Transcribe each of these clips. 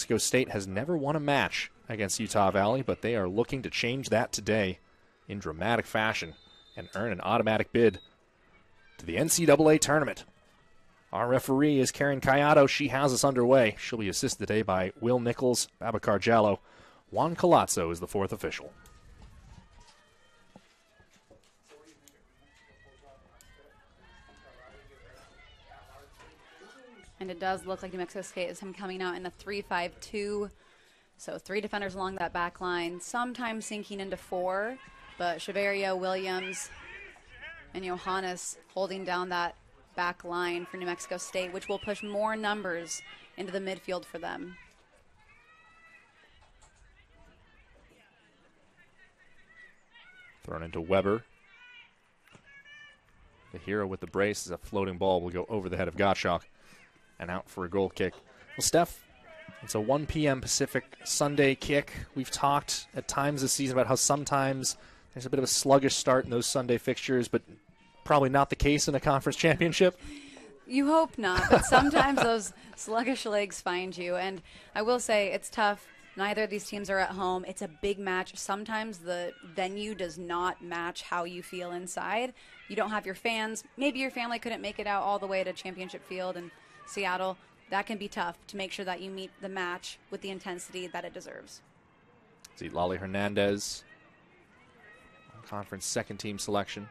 Mexico State has never won a match against Utah Valley, but they are looking to change that today in dramatic fashion and earn an automatic bid to the NCAA tournament. Our referee is Karen Cayado. She has us underway. She'll be assisted today by Will Nichols, Babacar Jallo. Juan Colazzo is the fourth official. And it does look like New Mexico State is coming out in a 3-5-2. So 3 defenders along that back line, sometimes sinking into 4. But Chaveria, Williams, and Johannes holding down that back line for New Mexico State, which will push more numbers into the midfield for them. Thrown into Weber. The hero with the brace as a floating ball will go over the head of Gottschalk and out for a goal kick. Well, Steph, it's a 1 p.m. Pacific Sunday kick. We've talked at times this season about how sometimes there's a bit of a sluggish start in those Sunday fixtures, but probably not the case in a conference championship. You hope not, but sometimes those sluggish legs find you. And I will say it's tough. Neither of these teams are at home. It's a big match. Sometimes the venue does not match how you feel inside. You don't have your fans. Maybe your family couldn't make it out all the way to Championship Field in Seattle. That can be tough to make sure that you meet the match with the intensity that it deserves. See Lali Hernandez, conference second team selection.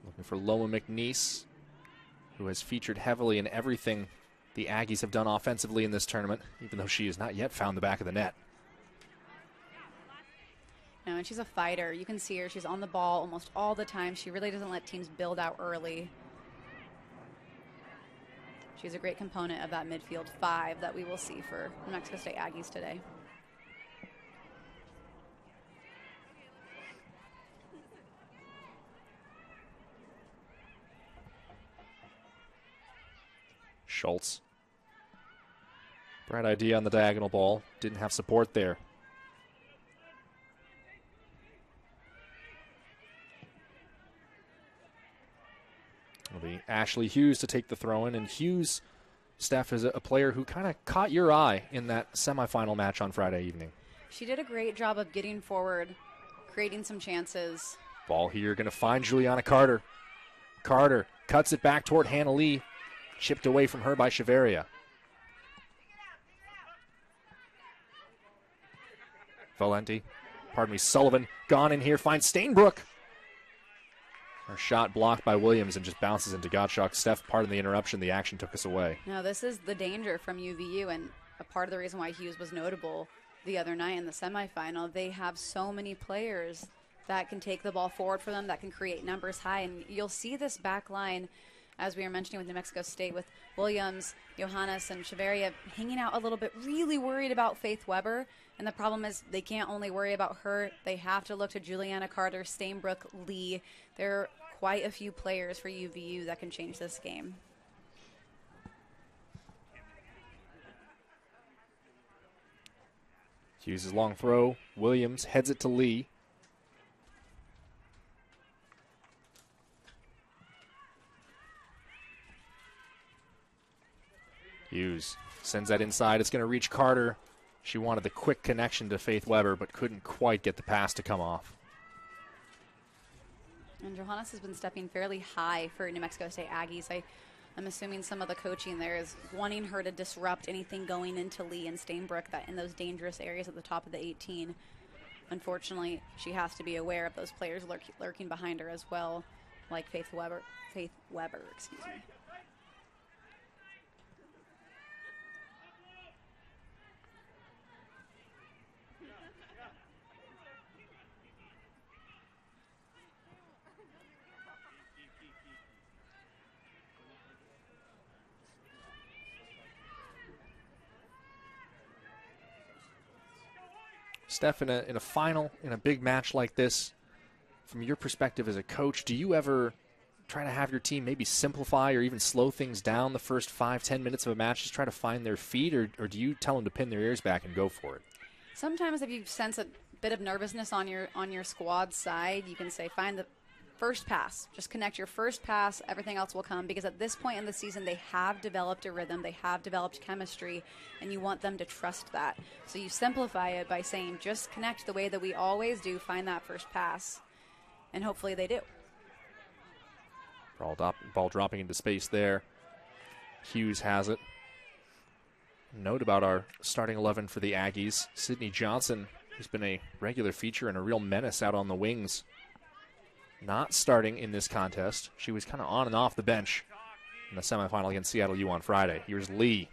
Looking for Loma McNeese, who has featured heavily in everything the Aggies have done offensively in this tournament, even though she has not yet found the back of the net. No, and she's a fighter. You can see her. She's on the ball almost all the time. She really doesn't let teams build out early. She's a great component of that midfield 5 that we will see for New Mexico State Aggies today. Schultz. Bright idea on the diagonal ball. Didn't have support there. It'll be Ashley Hughes to take the throw-in, and Hughes, Steph, is a player who kind of caught your eye in that semifinal match on Friday evening. She did a great job of getting forward, creating some chances. Ball here going to find Juliana Carter. Carter cuts it back toward Hannah Lee. Chipped away from her by Chaveria. Sullivan gone in here, finds Stainbrook. Her shot blocked by Williams and just bounces into Gottschalk. Steph, pardon the interruption, the action took us away. No, this is the danger from UVU, and a part of the reason why Hughes was notable the other night in the semifinal. They have so many players that can take the ball forward for them, that can create numbers high, and you'll see this back line, as we were mentioning with New Mexico State, with Williams, Johannes, and Chaveria hanging out a little bit, really worried about Faith Weber. And the problem is they can't only worry about her. They have to look to Juliana Carter, Stainbrook, Lee. There are quite a few players for UVU that can change this game. Hughes' long throw. Williams heads it to Lee. Hughes sends that inside. It's going to reach Carter. She wanted the quick connection to Faith Weber, but couldn't quite get the pass to come off. And Johannes has been stepping fairly high for New Mexico State Aggies. I'm assuming some of the coaching there is wanting her to disrupt anything going into Lee and Stainbrook that in those dangerous areas at the top of the 18. Unfortunately, she has to be aware of those players lurking behind her as well, like Faith Weber, excuse me. Steph, in a final, in a big match like this, from your perspective as a coach, do you ever try to have your team maybe simplify or even slow things down the first 5-10 minutes of a match, just try to find their feet, or do you tell them to pin their ears back and go for it? Sometimes if you sense a bit of nervousness on your squad side, you can say find first pass. Just connect your first pass. Everything else will come, because at this point in the season, they have developed a rhythm. They have developed chemistry, and you want them to trust that. So you simplify it by saying, just connect the way that we always do. Find that first pass, and hopefully they do. Ball dropping into space there. Hughes has it. Note about our starting 11 for the Aggies. Sydney Johnson, who's been a regular feature and a real menace out on the wings, not starting in this contest. She was kind of on and off the bench in the semifinal against Seattle U on Friday. Here's Lee.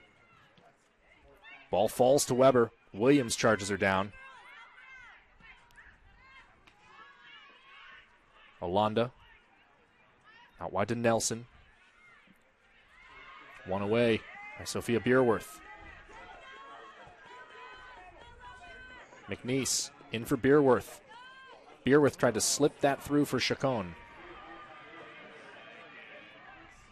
Ball falls to Weber. Williams charges her down. Olanda. Out wide to Nelson. One away by Sophia Beerworth. McNeese in for Beerworth. Beerworth tried to slip that through for Chacon.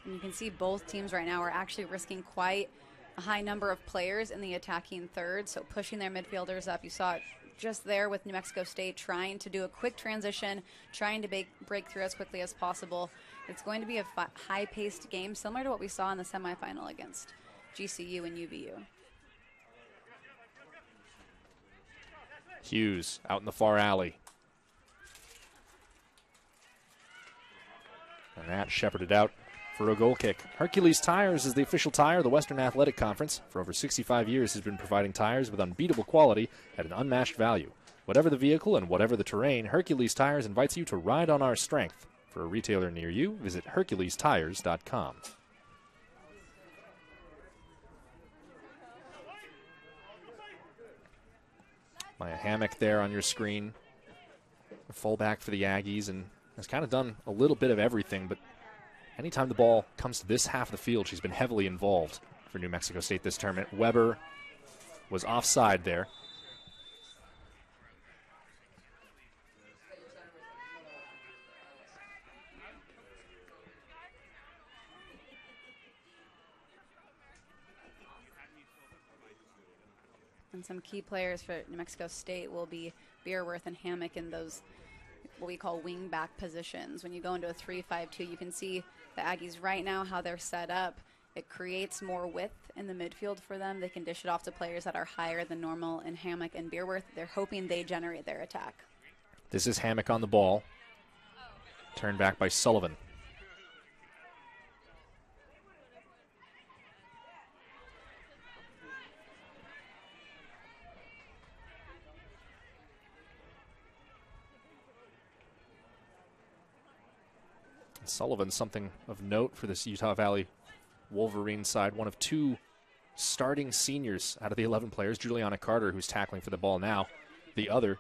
And you can see both teams right now are actually risking quite a high number of players in the attacking third, so pushing their midfielders up. You saw it just there with New Mexico State trying to do a quick transition, trying to break through as quickly as possible. It's going to be a high-paced game, similar to what we saw in the semifinal against GCU and UVU. Hughes out in the far alley. And that shepherded out for a goal kick. Hercules Tires is the official tire of the Western Athletic Conference. For over 65 years has been providing tires with unbeatable quality at an unmatched value. Whatever the vehicle and whatever the terrain, Hercules Tires invites you to ride on our strength. For a retailer near you, visit HerculesTires.com. Maya Hammock there on your screen. A fullback for the Aggies, and has kind of done a little bit of everything, but anytime the ball comes to this half of the field, she's been heavily involved for New Mexico State this tournament. Weber was offside there. And some key players for New Mexico State will be Beerworth and Hammock in those what we call wing back positions. When you go into a 3-5-2, you can see the Aggies right now, how they're set up. It creates more width in the midfield for them. They can dish it off to players that are higher than normal. And Hammock and Beerworth, they're hoping they generate their attack. This is Hammock on the ball. Turned back by Sullivan. Sullivan, something of note for this Utah Valley Wolverines side. One of two starting seniors out of the 11 players. Juliana Carter, who's tackling for the ball now. The other,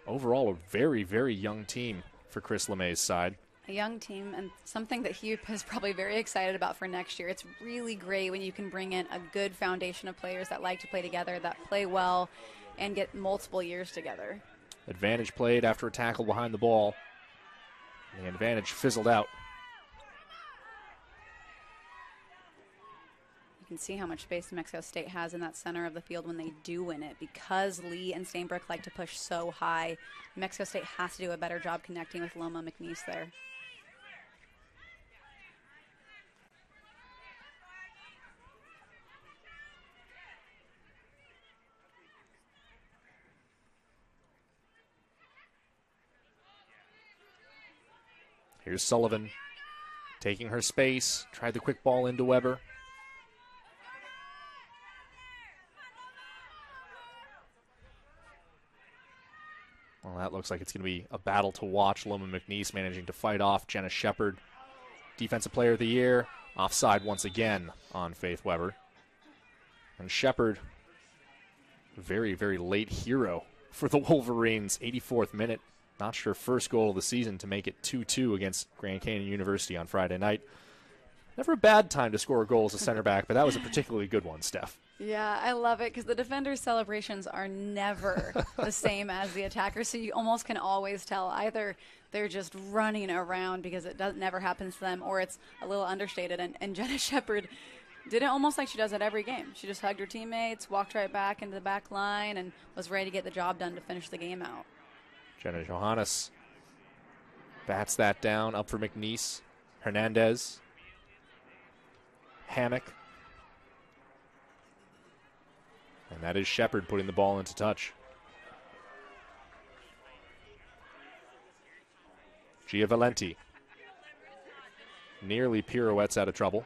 overall, a very, very young team for Chris LeMay's side. A young team, and something that he is probably very excited about for next year. It's really great when you can bring in a good foundation of players that like to play together, that play well, and get multiple years together. Advantage played after a tackle behind the ball. The advantage fizzled out. You can see how much space New Mexico State has in that center of the field when they do win it. Because Lee and Stainbrook like to push so high, New Mexico State has to do a better job connecting with Loma McNeese there. Here's Sullivan taking her space. Tried the quick ball into Weber. Well, that looks like it's going to be a battle to watch. Loma McNeese managing to fight off Jenna Shepard. Defensive Player of the Year. Offside once again on Faith Weber. And Shepard, very, very late hero for the Wolverines. 84th minute. Notched her first goal of the season to make it 2-2 against Grand Canyon University on Friday night. Never a bad time to score a goal as a center back, but that was a particularly good one, Steph. Yeah, I love it because the defenders' celebrations are never the same as the attackers, so you almost can always tell either they're just running around because it never happens to them, or it's a little understated. And Jenna Shepard did it almost like she does at every game. She just hugged her teammates, walked right back into the back line, and was ready to get the job done to finish the game out. Jenna Johannes Bats that down, up for McNeese. Hernandez. Hammock. And that is Shepard putting the ball into touch. Giavalenti. Nearly pirouettes out of trouble.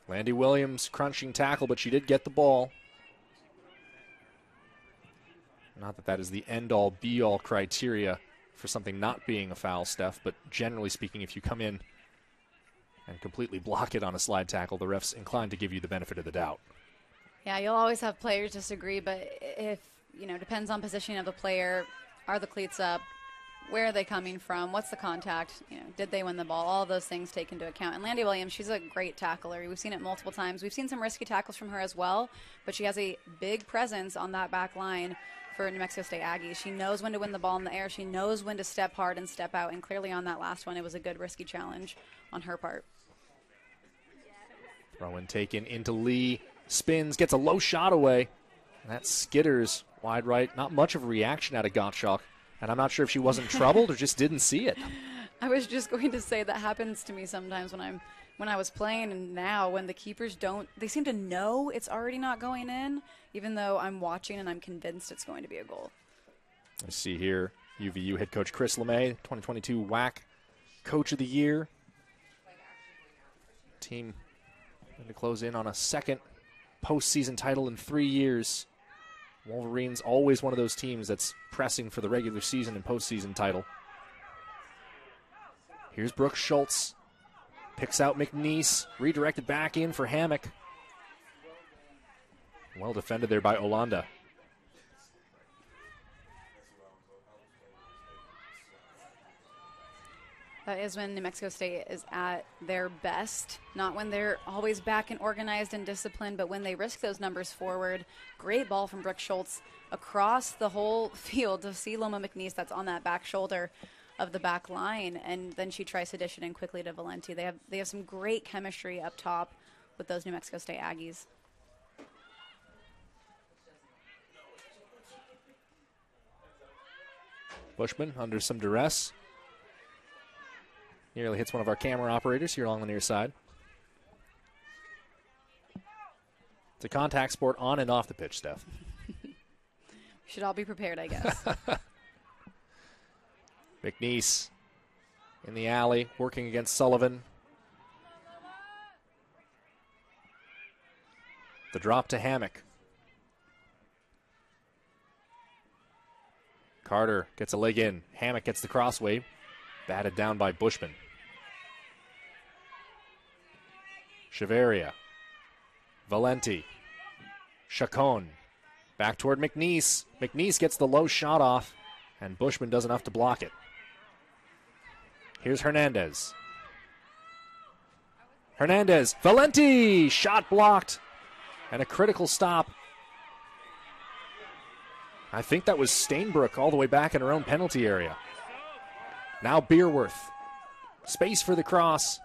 Landy Williams crunching tackle, but she did get the ball. Not that that is the end-all, be-all criteria for something not being a foul, Steph, but generally speaking, if you come in and completely block it on a slide tackle, the ref's inclined to give you the benefit of the doubt. Yeah, you'll always have players disagree, but if, depends on positioning of the player. Are the cleats up? Where are they coming from? What's the contact? Did they win the ball? All of those things take into account. And Landy Williams, she's a great tackler. We've seen it multiple times. We've seen some risky tackles from her as well, but she has a big presence on that back line for New Mexico State Aggies. She knows when to win the ball in the air. She knows when to step hard and step out. And clearly on that last one, it was a good risky challenge on her part. Throw in taken into Lee. Spins, gets a low shot away. And that skitters wide right. Not much of a reaction out of Gottschalk. And I'm not sure if she wasn't troubled or just didn't see it. I was just going to say that happens to me sometimes when I was playing, and now when the keepers they seem to know it's already not going in, even though I'm watching and I'm convinced it's going to be a goal. I see here UVU head coach Chris LeMay, 2022 WAC Coach of the Year. Team going to close in on a second postseason title in 3 years. Wolverines always one of those teams that's pressing for the regular season and postseason title. Here's Brooke Schultz. Picks out McNeese. Redirected back in for Hammock. Well defended there by Olanda. That is when New Mexico State is at their best, not when they're always back and organized and disciplined, but when they risk those numbers forward. Great ball from Brooke Schultz across the whole field to see Loma McNeese. That's on that back shoulder of the back line, and then she tries to dish it in quickly to Valenti. They have some great chemistry up top with those New Mexico State Aggies. Bushman under some duress. Nearly hits one of our camera operators here along the near side. It's a contact sport on and off the pitch, Steph. We should all be prepared, I guess. McNeese in the alley, working against Sullivan. The drop to Hammock. Carter gets a leg in. Hammock gets the crossway. Batted down by Bushman. Chaveria. Valenti. Chacon. Back toward McNeese. McNeese gets the low shot off, and Bushman does enough to block it. Here's Hernandez. Hernandez. Valenti! Shot blocked. And a critical stop. I think that was Stainbrook all the way back in her own penalty area. Now Beerworth. Space for the cross.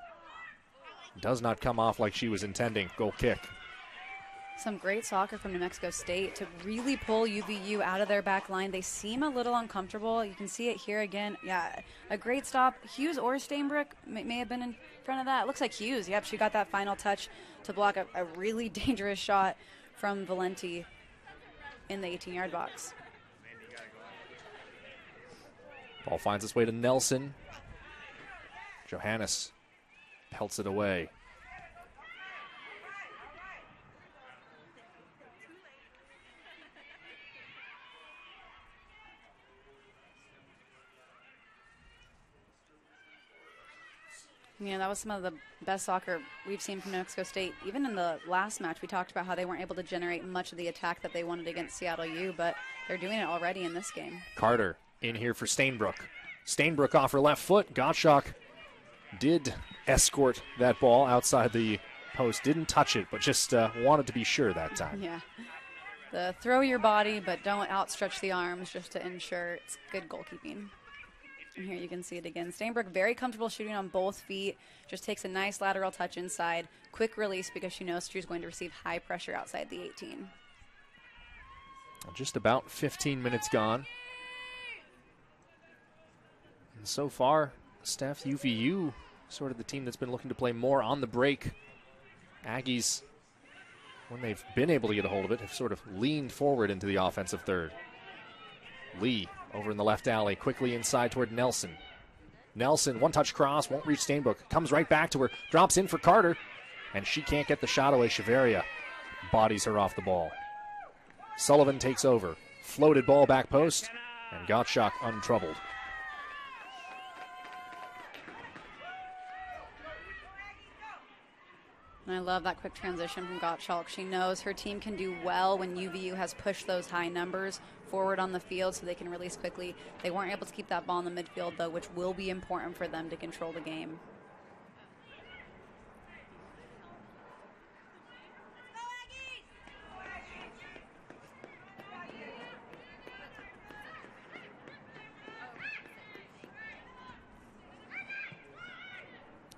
Does not come off like she was intending. Goal kick. Some great soccer from New Mexico State to really pull UVU out of their back line. They seem a little uncomfortable. You can see it here again. Yeah, a great stop. Hughes or Stainbrook may have been in front of that. It looks like Hughes. Yep, she got that final touch to block a really dangerous shot from Valenti in the 18-yard box. Ball finds its way to Nelson. Johannes pelts it away. That was some of the best soccer we've seen from New Mexico State. Even in the last match, we talked about how they weren't able to generate much of the attack that they wanted against Seattle U, but they're doing it already in this game. Carter in here for Stainbrook. Stainbrook off her left foot. Gottschalk did escort that ball outside the post. Didn't touch it, but just wanted to be sure that time. Yeah. The throw your body, but don't outstretch the arms just to ensure it's good goalkeeping. And here you can see it again. Stainbrook very comfortable shooting on both feet. Just takes a nice lateral touch inside. Quick release because she knows she's going to receive high pressure outside the 18. Just about 15 minutes gone. And so far, Steph, UVU, sort of the team that's been looking to play more on the break. Aggies, when they've been able to get a hold of it, have sort of leaned forward into the offensive third. Lee over in the left alley, quickly inside toward Nelson. Nelson, one-touch cross, won't reach Stainbrook. Comes right back to her, drops in for Carter, and she can't get the shot away. Chaveria bodies her off the ball. Sullivan takes over. Floated ball back post, and Gottschalk untroubled. And I love that quick transition from Gottschalk. She knows her team can do well when UVU has pushed those high numbers forward on the field so they can release quickly. They weren't able to keep that ball in the midfield, though, which will be important for them to control the game.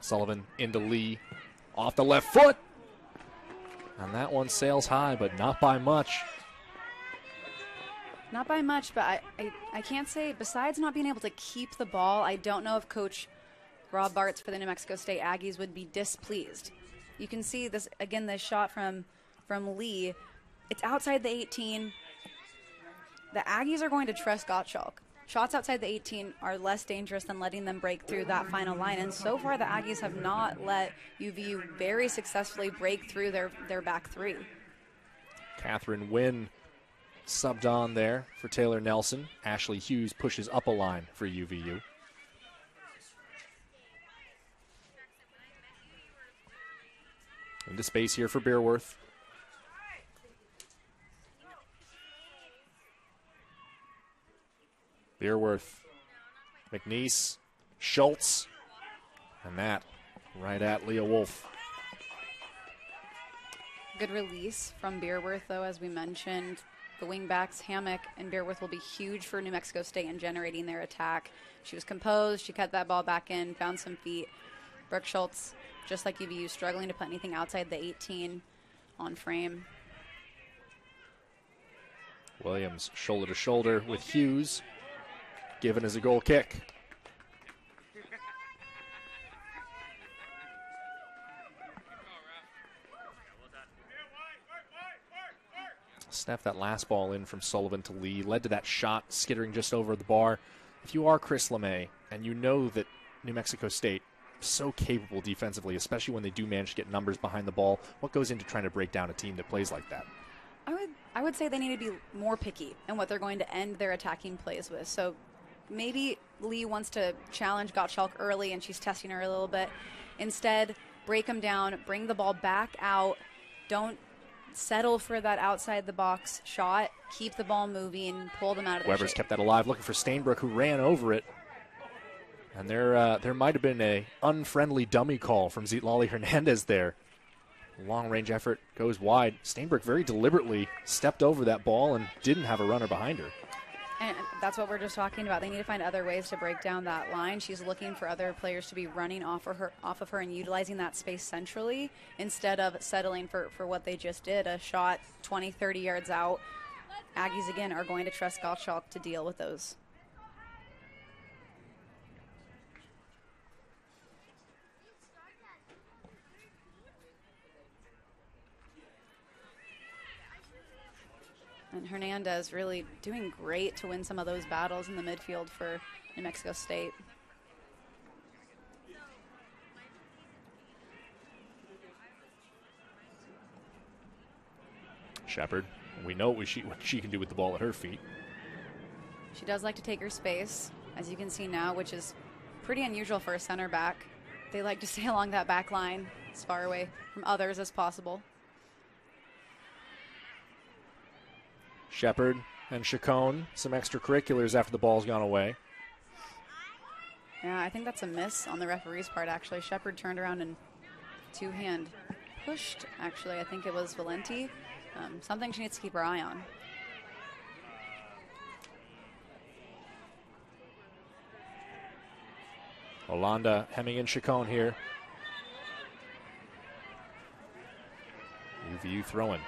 Sullivan into Lee. Off the left foot. And that one sails high, but not by much. Not by much, but I can't say, besides not being able to keep the ball, I don't know if Coach Rob Bartz for the New Mexico State Aggies would be displeased. You can see this, again, this shot from Lee. It's outside the 18. The Aggies are going to trust Gottschalk. Shots outside the 18 are less dangerous than letting them break through that final line. And so far, the Aggies have not let UVU very successfully break through their back three. Catherine Wynn subbed on there for Taylor Nelson. Ashley Hughes pushes up a line for UVU. Into space here for Beerworth. Beerworth, McNeese, Schultz, and that right at Leah Wolf. Good release from Beerworth, though, as we mentioned. The wingbacks, Hammock and Beerworth, will be huge for New Mexico State in generating their attack. She was composed. She cut that ball back in, found some feet. Brooke Schultz, just like UVU, struggling to put anything outside the 18 on frame. Williams shoulder to shoulder with Hughes. Given as a goal kick. Steph, that last ball in from Sullivan to Lee led to that shot skittering just over the bar. If you are Chris LeMay and you know that New Mexico State is so capable defensively, especially when they do manage to get numbers behind the ball, what goes into trying to break down a team that plays like that? I would say they need to be more picky in what they're going to end their attacking plays with. So maybe Lee wants to challenge Gottschalk early and she's testing her a little bit. Instead, break them down, bring the ball back out. Don't settle for that outside the box shot. Keep the ball moving, pull them out of their Weber's shape. kept that alive, looking for Stainbrook, who ran over it. And there might have been a unfriendly dummy call from Zitlali Hernandez there. Long-range effort goes wide. Stainbrook very deliberately stepped over that ball and didn't have a runner behind her. And that's what we're just talking about. They need to find other ways to break down that line. She's looking for other players to be running off of her and utilizing that space centrally instead of settling for what they just did, a shot 20, 30 yards out. Aggies, again, are going to trust Gottschalk to deal with those. And Hernandez really doing great to win some of those battles in the midfield for New Mexico State. Shepard, we know what she can do with the ball at her feet. She does like to take her space, as you can see now, which is pretty unusual for a center back. They like to stay along that back line as far away from others as possible. Shepard and Chacon, some extracurriculars after the ball's gone away. Yeah, I think that's a miss on the referee's part, actually. Shepard turned around and two-hand pushed, actually. I think it was Valenti. Something she needs to keep her eye on. Olanda hemming in Chacon here. UVU throwing.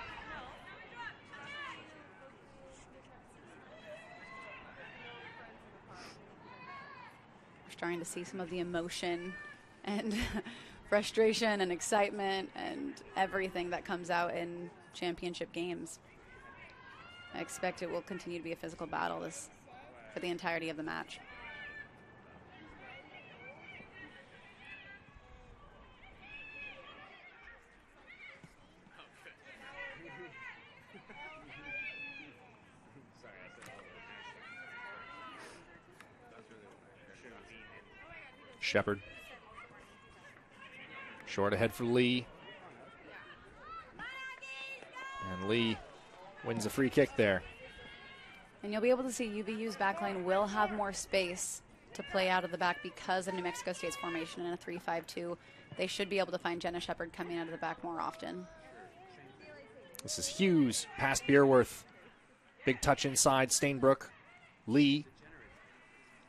We're starting to see some of the emotion and frustration and excitement and everything that comes out in championship games. I expect it will continue to be a physical battle for the entirety of the match. Shepard. Short ahead for Lee. And Lee wins a free kick there. And you'll be able to see UVU's backline will have more space to play out of the back because of New Mexico State's formation in a 3-5-2. They should be able to find Jenna Shepard coming out of the back more often. This is Hughes past Beerworth. Big touch inside, Stainbrook. Lee.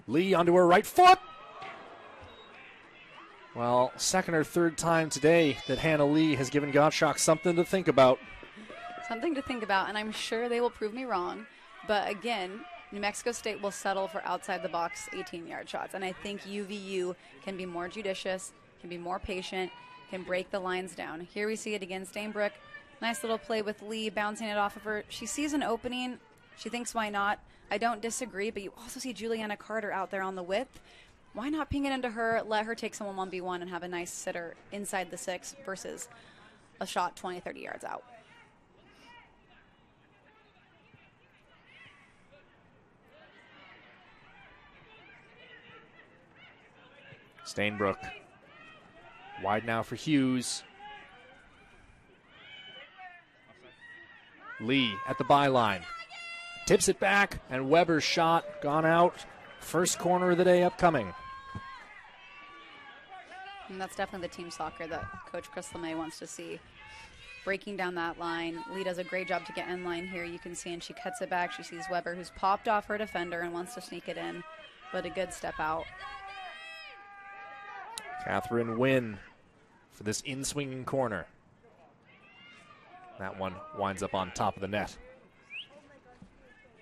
Lee onto her right foot. Well, second or third time today that Hannah Lee has given Gottschalk something to think about. Something to think about, and I'm sure they will prove me wrong. But again, New Mexico State will settle for outside the box 18-yard shots. And I think UVU can be more judicious, can be more patient, can break the lines down. Here we see it again, Stainbrook. Nice little play with Lee, bouncing it off of her. She sees an opening. She thinks, why not? I don't disagree, but you also see Juliana Carter out there on the width. Why not ping it into her, let her take someone 1v1 and have a nice sitter inside the 6 versus a shot 20, 30 yards out. Stainbrook. Wide now for Hughes. Lee at the byline. Tips it back, and Weber's shot gone out. First corner of the day upcoming. And that's definitely the team soccer that Coach Chris LeMay wants to see. Breaking down that line. Lee does a great job to get in line here. You can see, and she cuts it back. She sees Weber, who's popped off her defender and wants to sneak it in, but a good step out. Catherine Wynn for this in-swinging corner. That one winds up on top of the net.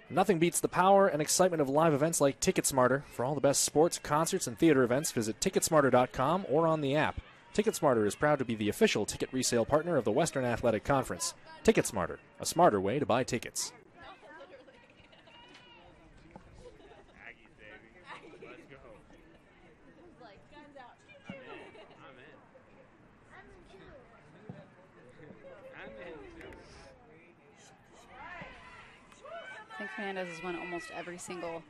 Nothing beats the power and excitement of live events like TicketSmarter. For all the best sports, concerts, and theater events, visit TicketSmarter.com or on the app. TicketSmarter is proud to be the official ticket resale partner of the Western Athletic Conference. TicketSmarter, a smarter way to buy tickets. I think Hernandez has won almost every single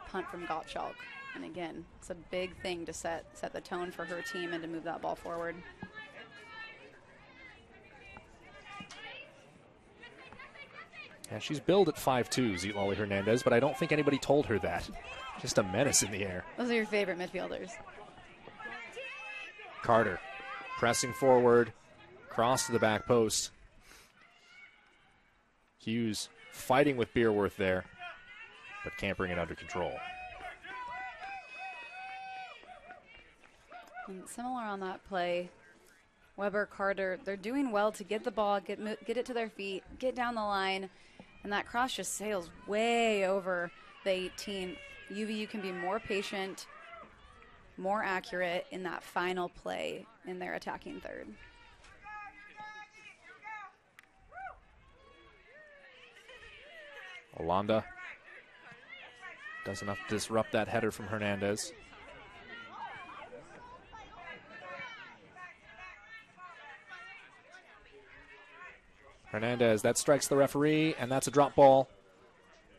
punt from Gottschalk. And again, it's a big thing to set the tone for her team and to move that ball forward. Yeah, she's billed at 5'2", Zitlali Hernandez, but I don't think anybody told her that. Just a menace in the air. Those are your favorite midfielders. Carter pressing forward, cross to the back post. Hughes fighting with Beerworth there, but can't bring it under control. And similar on that play, Weber, Carter, they're doing well to get the ball, get it to their feet, get down the line, and that cross just sails way over the 18. UVU can be more patient, more accurate in that final play in their attacking third. Olanda does enough to disrupt that header from Hernandez. Hernandez, that strikes the referee, and that's a drop ball.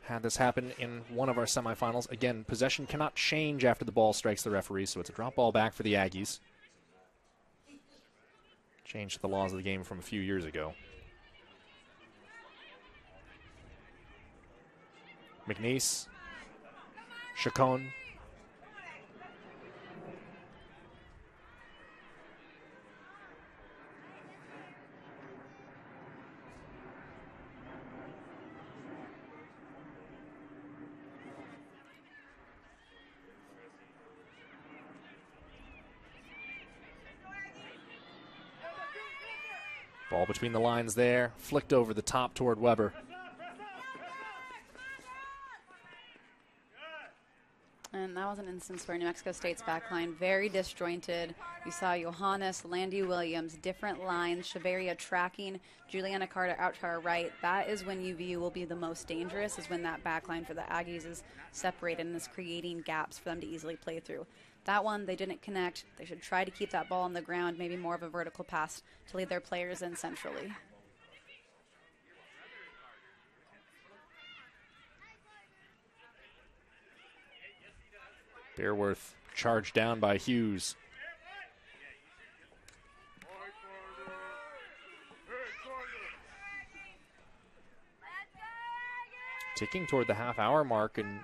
Had this happen in one of our semifinals. Again, possession cannot change after the ball strikes the referee, so it's a drop ball back for the Aggies. Changed the laws of the game from a few years ago. McNeese, Chacon. Ball between the lines there, flicked over the top toward Weber. And that was an instance where New Mexico State's backline very disjointed. You saw Johannes, Landy Williams, different lines, Shaveria tracking, Juliana Carter out to our right. That is when UVU will be the most dangerous, is when that backline for the Aggies is separated and is creating gaps for them to easily play through. That one, they didn't connect. They should try to keep that ball on the ground, maybe more of a vertical pass to lead their players in centrally. Bearworth charged down by Hughes. Ticking toward the half-hour mark, and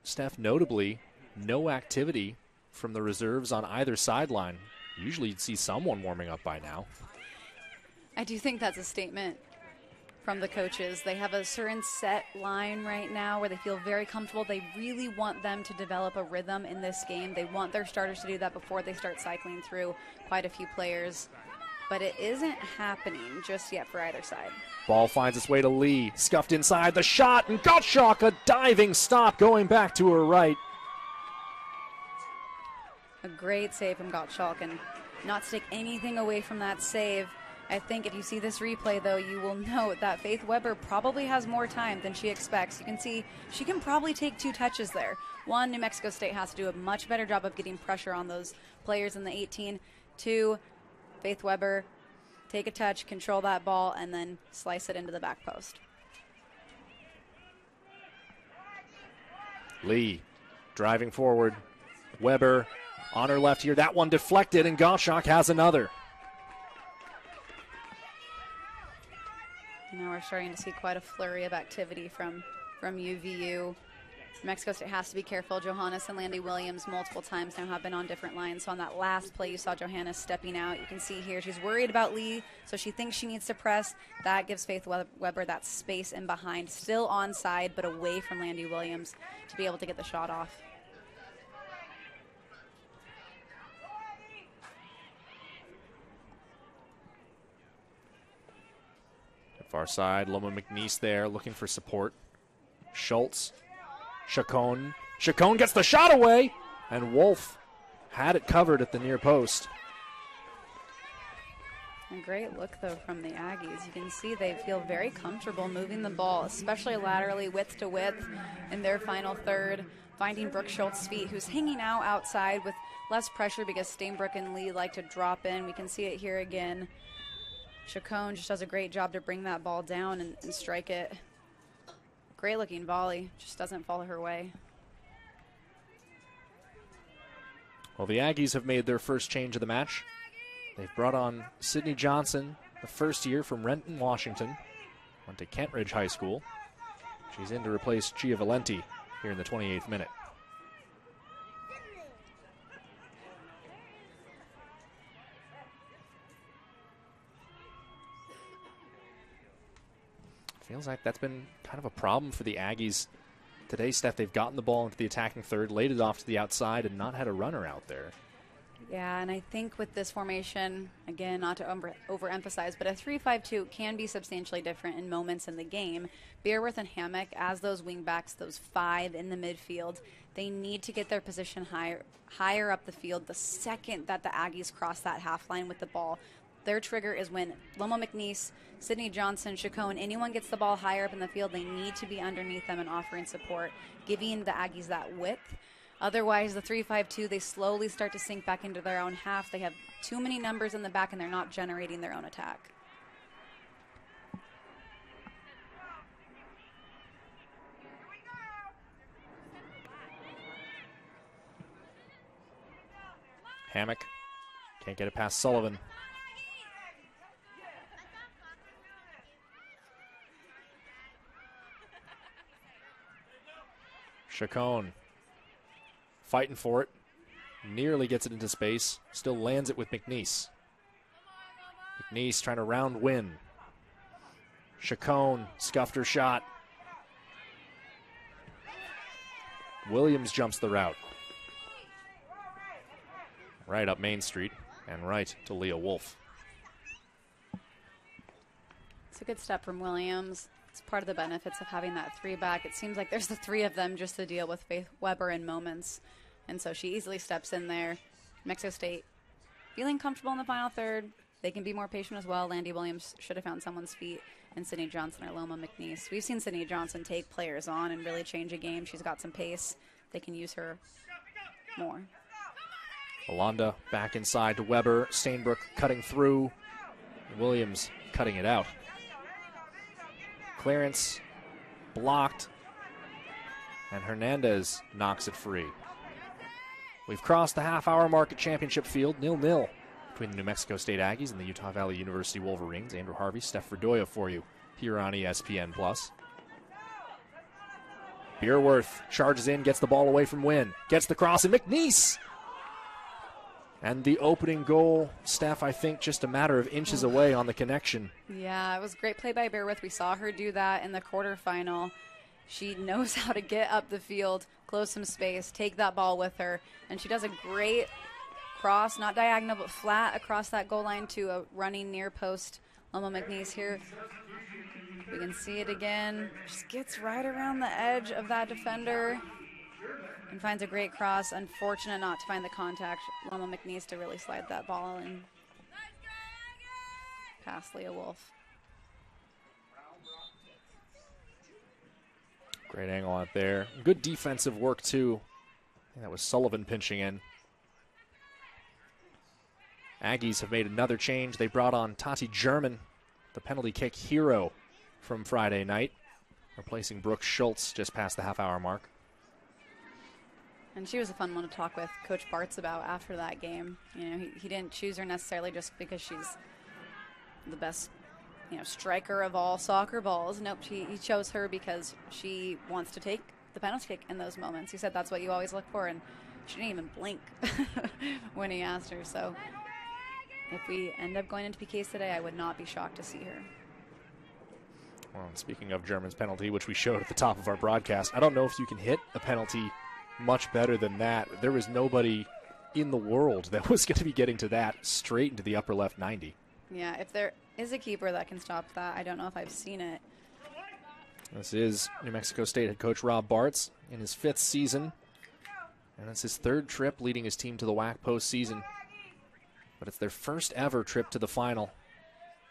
Steph, notably, no activity from the reserves on either sideline. Usually you'd see someone warming up by now. I do think that's a statement from the coaches. They have a certain set line right now where they feel very comfortable. They really want them to develop a rhythm in this game. They want their starters to do that before they start cycling through quite a few players. But it isn't happening just yet for either side. Ball finds its way to Lee. Scuffed inside the shot, and Gottschalk, a diving stop going back to her right. A great save from Gottschalk, and not to take anything away from that save. I think if you see this replay, though, you will note that Faith Weber probably has more time than she expects. You can see she can probably take 2 touches there. One, New Mexico State has to do a much better job of getting pressure on those players in the 18. 2, Faith Weber, take a touch, control that ball, and then slice it into the back post. Lee driving forward. Weber on her left here. That one deflected, and Gottschalk has another. Now we're starting to see quite a flurry of activity from UVU. Mexico State has to be careful. Johannes and Landy Williams multiple times now have been on different lines. So on that last play, you saw Johannes stepping out. You can see here she's worried about Lee, so she thinks she needs to press. That gives Faith Weber that space in behind. Still onside, but away from Landy Williams to be able to get the shot off. Far side, Loma McNeese there looking for support. Schultz, Chacon. Chacon gets the shot away, and Wolf had it covered at the near post. A great look, though, from the Aggies. You can see they feel very comfortable moving the ball, especially laterally, width to width, in their final third, finding Brooke Schultz's feet, who's hanging out outside with less pressure because Stainbrook and Lee like to drop in. We can see it here again. Chacon just does a great job to bring that ball down and strike it. Great looking volley, just doesn't fall her way. Well, the Aggies have made their first change of the match. They've brought on Sydney Johnson, the first year from Renton, Washington. Went to Kent Ridge High School. She's in to replace Gia Valenti here in the 28th minute. Feels like that's been kind of a problem for the Aggies today, Steph. They've gotten the ball into the attacking third, laid it off to the outside, and not had a runner out there. Yeah, and I think with this formation, again, not to overemphasize, but a 3-5-2 can be substantially different in moments in the game. Bearworth and Hammock, as those wingbacks, those 5 in the midfield, they need to get their position higher up the field the second that the Aggies cross that half line with the ball. Their trigger is when Loma McNeese, Sydney Johnson, Chacon, anyone gets the ball higher up in the field, they need to be underneath them and offering support, giving the Aggies that width. Otherwise, the 3-5-2, they slowly start to sink back into their own half. They have too many numbers in the back, and they're not generating their own attack. Hammock can't get it past Sullivan. Chacon fighting for it, nearly gets it into space, still lands it with McNeese. McNeese trying to round win. Chacon scuffed her shot. Williams jumps the route. Right up Main Street and right to Leah Wolf. It's a good step from Williams. It's part of the benefits of having that 3 back. It seems like there's the 3 of them just to deal with Faith Weber in moments. And so she easily steps in there. Mexico State feeling comfortable in the final third. They can be more patient as well. Landy Williams should have found someone's feet, and Sydney Johnson or Loma McNeese. We've seen Sydney Johnson take players on and really change a game. She's got some pace. They can use her more. Alonda back inside to Weber. Stainbrook cutting through. Williams cutting it out. Clearance blocked, and Hernandez knocks it free. We've crossed the half-hour mark at Championship Field, 0-0 between the New Mexico State Aggies and the Utah Valley University Wolverines. Andrew Harvey, Steph Verdoya for you here on ESPN+. Beerworth charges in, gets the ball away from Wynn, gets the cross, and McNeese! And the opening goal, Steph, I think just a matter of inches away on the connection. Yeah, it was great play by Beerworth. We saw her do that in the quarterfinal. She knows how to get up the field, close some space, take that ball with her, and she does a great cross, not diagonal, but flat across that goal line to a running near post. Loma McNeese here. We can see it again. Just gets right around the edge of that defender and finds a great cross. Unfortunate not to find the contact. Loma McNeese to really slide that ball in past Leah Wolf. Great angle out there. Good defensive work, too. I think that was Sullivan pinching in. Aggies have made another change. They brought on Tati German, the penalty kick hero from Friday night, replacing Brooke Schultz just past the half-hour mark. And she was a fun one to talk with Coach Bartz about after that game. You know, he didn't choose her necessarily just because she's the best, striker of all soccer balls. Nope, he chose her because she wants to take the penalty kick in those moments. He said that's what you always look for, and she didn't even blink when he asked her. So if we end up going into PKs today, I would not be shocked to see her. Well, speaking of German's penalty, which we showed at the top of our broadcast, I don't know if you can hit a penalty much better than that. There was nobody in the world that was going to be getting to that straight into the upper left 90. Yeah, if there is a keeper that can stop that, I don't know if I've seen it. This is New Mexico State head coach Rob Bartz in his 5th season, and it's his 3rd trip leading his team to the WAC postseason. But it's their first ever trip to the final,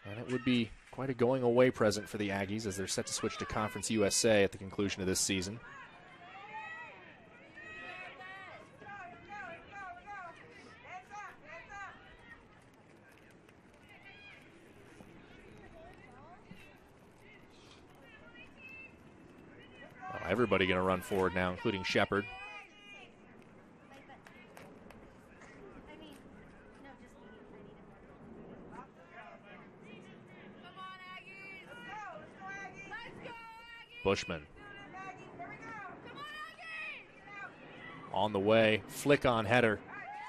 and it would be quite a going-away present for the Aggies as they're set to switch to Conference USA at the conclusion of this season. Well, everybody going to run forward now, including Shepard. Bushman on the way, flick on header,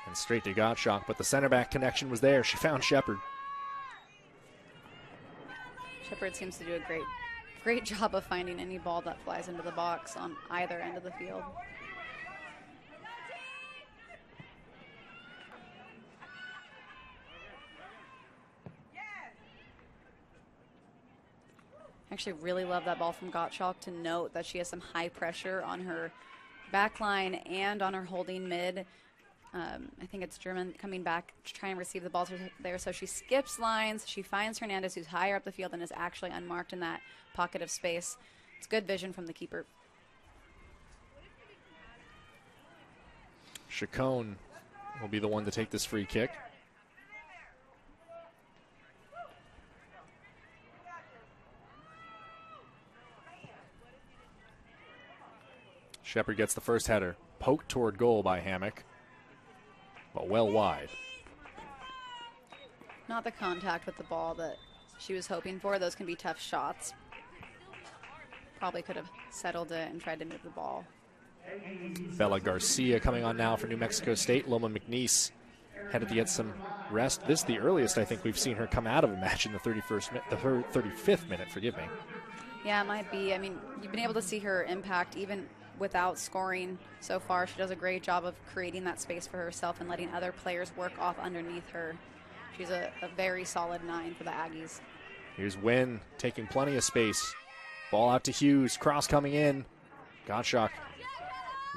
and straight to Gottschalk, but the center back connection was there. She found Shepard. Shepard seems to do a great job of finding any ball that flies into the box on either end of the field. I actually really love that ball from Gottschalk to note that she has some high pressure on her back line and on her holding mid. I think it's German coming back to try and receive the ball there. So she skips lines. She finds Hernandez, who's higher up the field and is actually unmarked in that pocket of space. It's good vision from the keeper. Chacon will be the one to take this free kick. Shepard gets the first header. Poked toward goal by Hammock, but well wide. Not the contact with the ball that she was hoping for. Those can be tough shots. Probably could have settled it and tried to move the ball. Bella Garcia coming on now for New Mexico State. Loma McNeese headed to get some rest. This is the earliest I think we've seen her come out of a match in the 35th minute, forgive me. Yeah, it might be. I mean, you've been able to see her impact even without scoring so far. She does a great job of creating that space for herself and letting other players work off underneath her. She's a very solid 9 for the Aggies. Here's Wynn taking plenty of space. Ball out to Hughes. Cross coming in. Gottschalk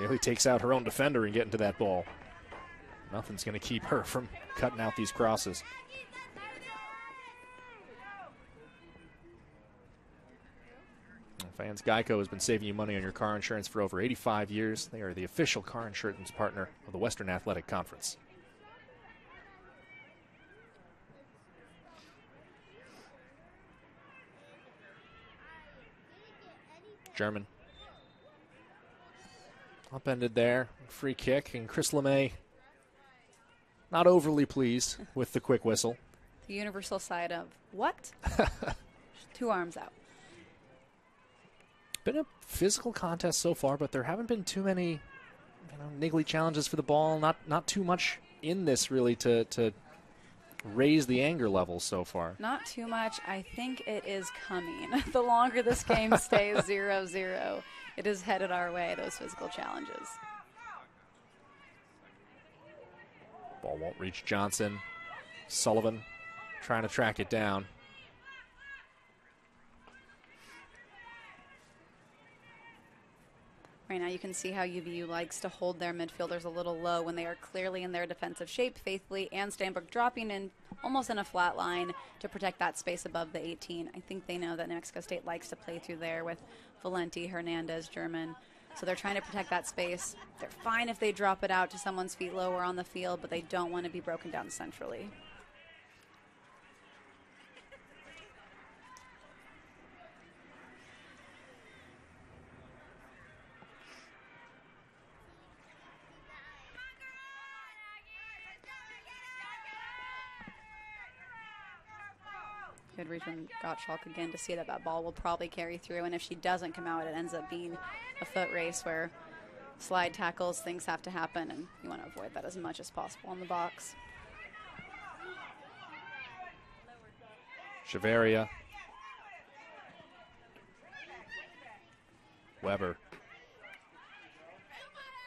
nearly takes out her own defender and getting to that ball. Nothing's going to keep her from cutting out these crosses. Fans, Geico has been saving you money on your car insurance for over 85 years. They are the official car insurance partner of the Western Athletic Conference. German. Upended there. Free kick, and Chris LeMay not overly pleased with the quick whistle. The universal side of what? 2 arms out. Been a physical contest so far, but there haven't been too many niggly challenges for the ball. Not too much in this really to raise the anger levels so far. Not too much. I think it is coming. The longer this game stays 0-0, it is headed our way, those physical challenges. Ball won't reach Johnson. Sullivan trying to track it down. Right now you can see how UVU likes to hold their midfielders a little low when they are clearly in their defensive shape. Faithfully and Stanbrook dropping in almost in a flat line to protect that space above the 18. I think they know that New Mexico State likes to play through there with Valenti, Hernandez, German. So they're trying to protect that space. They're fine if they drop it out to someone's feet lower on the field, but they don't want to be broken down centrally. Good read from Gottschalk again to see that that ball will probably carry through. And if she doesn't come out, it ends up being a foot race where slide tackles, things have to happen, and you want to avoid that as much as possible in the box. Chaveria. Weber.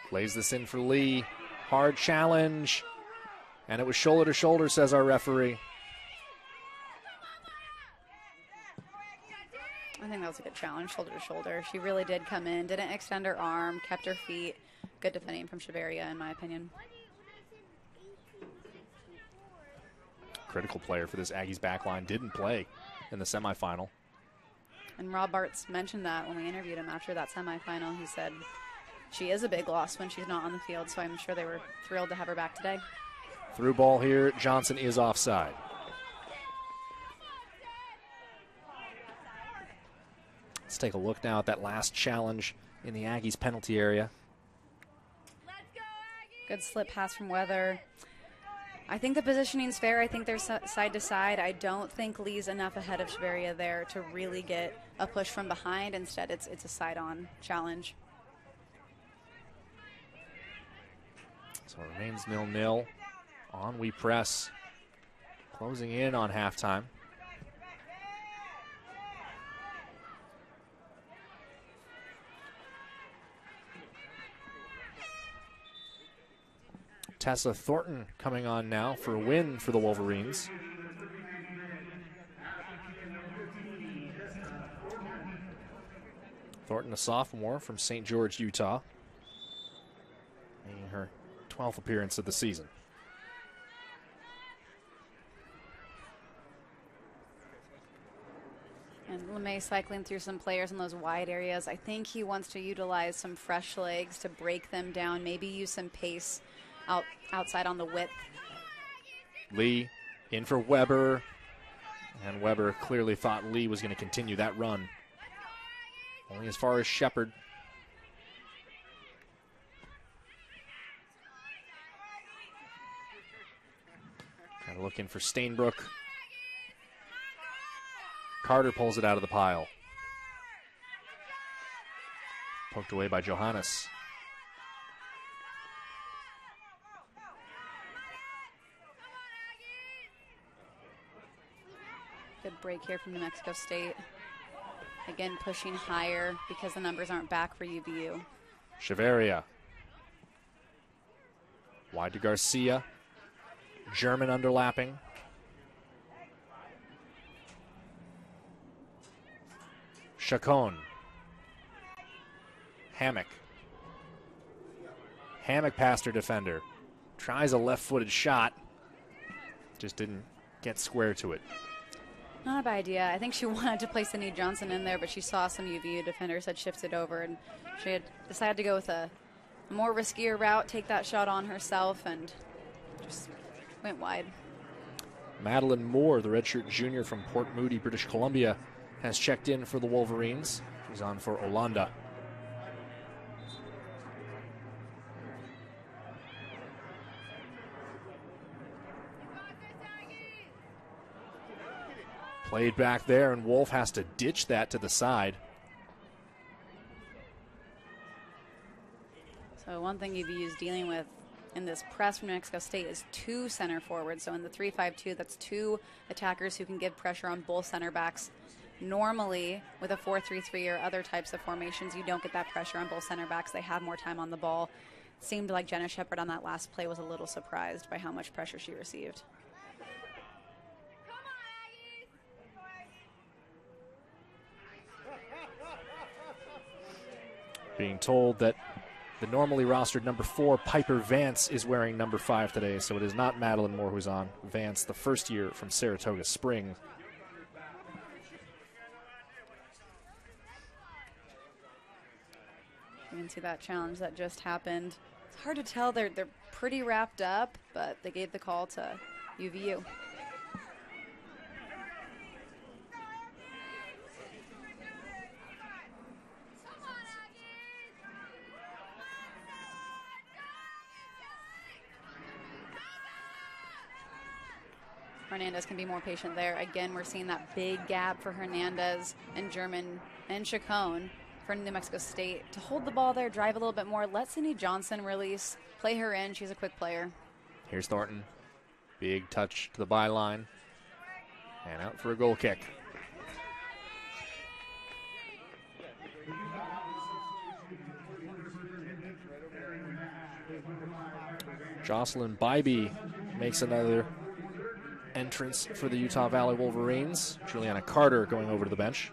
Plays this in for Lee. Hard challenge. And it was shoulder to shoulder, says our referee. I think that was a good challenge, shoulder to shoulder. She really did come in, didn't extend her arm, kept her feet. Good defending from Chaveria, in my opinion. Critical player for this Aggies backline. Didn't play in the semifinal. And Rob Bartz mentioned that when we interviewed him after that semifinal. He said she is a big loss when she's not on the field, so I'm sure they were thrilled to have her back today. Through ball here. Johnson is offside. Let's take a look now at that last challenge in the Aggies penalty area. Good slip pass from Weather. I think the positioning's fair. I think they're side to side. I don't think Lee's enough ahead of Chaveria there to really get a push from behind. Instead, it's a side-on challenge. So it remains 0-0. On we press. Closing in on halftime. Tessa Thornton coming on now for a win for the Wolverines. Thornton, a sophomore from St. George, Utah, making her 12th appearance of the season. And LeMay cycling through some players in those wide areas. I think he wants to utilize some fresh legs to break them down, maybe use some pace outside on the width. Lee in for Weber. And Weber clearly thought Lee was going to continue that run. Only as far as Shepard. Kind of looking for Stainbrook. Carter pulls it out of the pile. Poked away by Johannes. Good break here from New Mexico State. Again, pushing higher because the numbers aren't back for UVU. Chaveria. Wide to Garcia. German underlapping. Chacon. Hammock. Hammock past her defender. Tries a left-footed shot. Just didn't get square to it. Not a bad idea. I think she wanted to play Sydney Johnson in there, but she saw some UVU defenders had shifted over, and she had decided to go with a more riskier route, take that shot on herself, and just went wide. Madeline Moore, the redshirt junior from Port Moody, British Columbia, has checked in for the Wolverines. She's on for Olanda. Played back there, and Wolf has to ditch that to the side. So one thing UVU is dealing with in this press from New Mexico State is 2 center forwards. So in the 3-5-2, that's 2 attackers who can give pressure on both center backs. Normally, with a 4-3-3 or other types of formations, you don't get that pressure on both center backs. They have more time on the ball. It seemed like Jenna Shepard on that last play was a little surprised by how much pressure she received. Being told that the normally rostered number 4, Piper Vance, is wearing number 5 today, so it is not Madeline Moore who's on. Vance, the first year from Saratoga Springs. You can see that challenge that just happened. It's hard to tell. They're pretty wrapped up, but they gave the call to UVU. Hernandez can be more patient there. Again, we're seeing that big gap for Hernandez and German and Chacon for New Mexico State to hold the ball there, drive a little bit more. Let Sydney Johnson release, play her in. She's a quick player. Here's Thornton. Big touch to the byline. And out for a goal kick. Jocelyn Bybee makes another entrance for the Utah Valley Wolverines. Juliana Carter going over to the bench.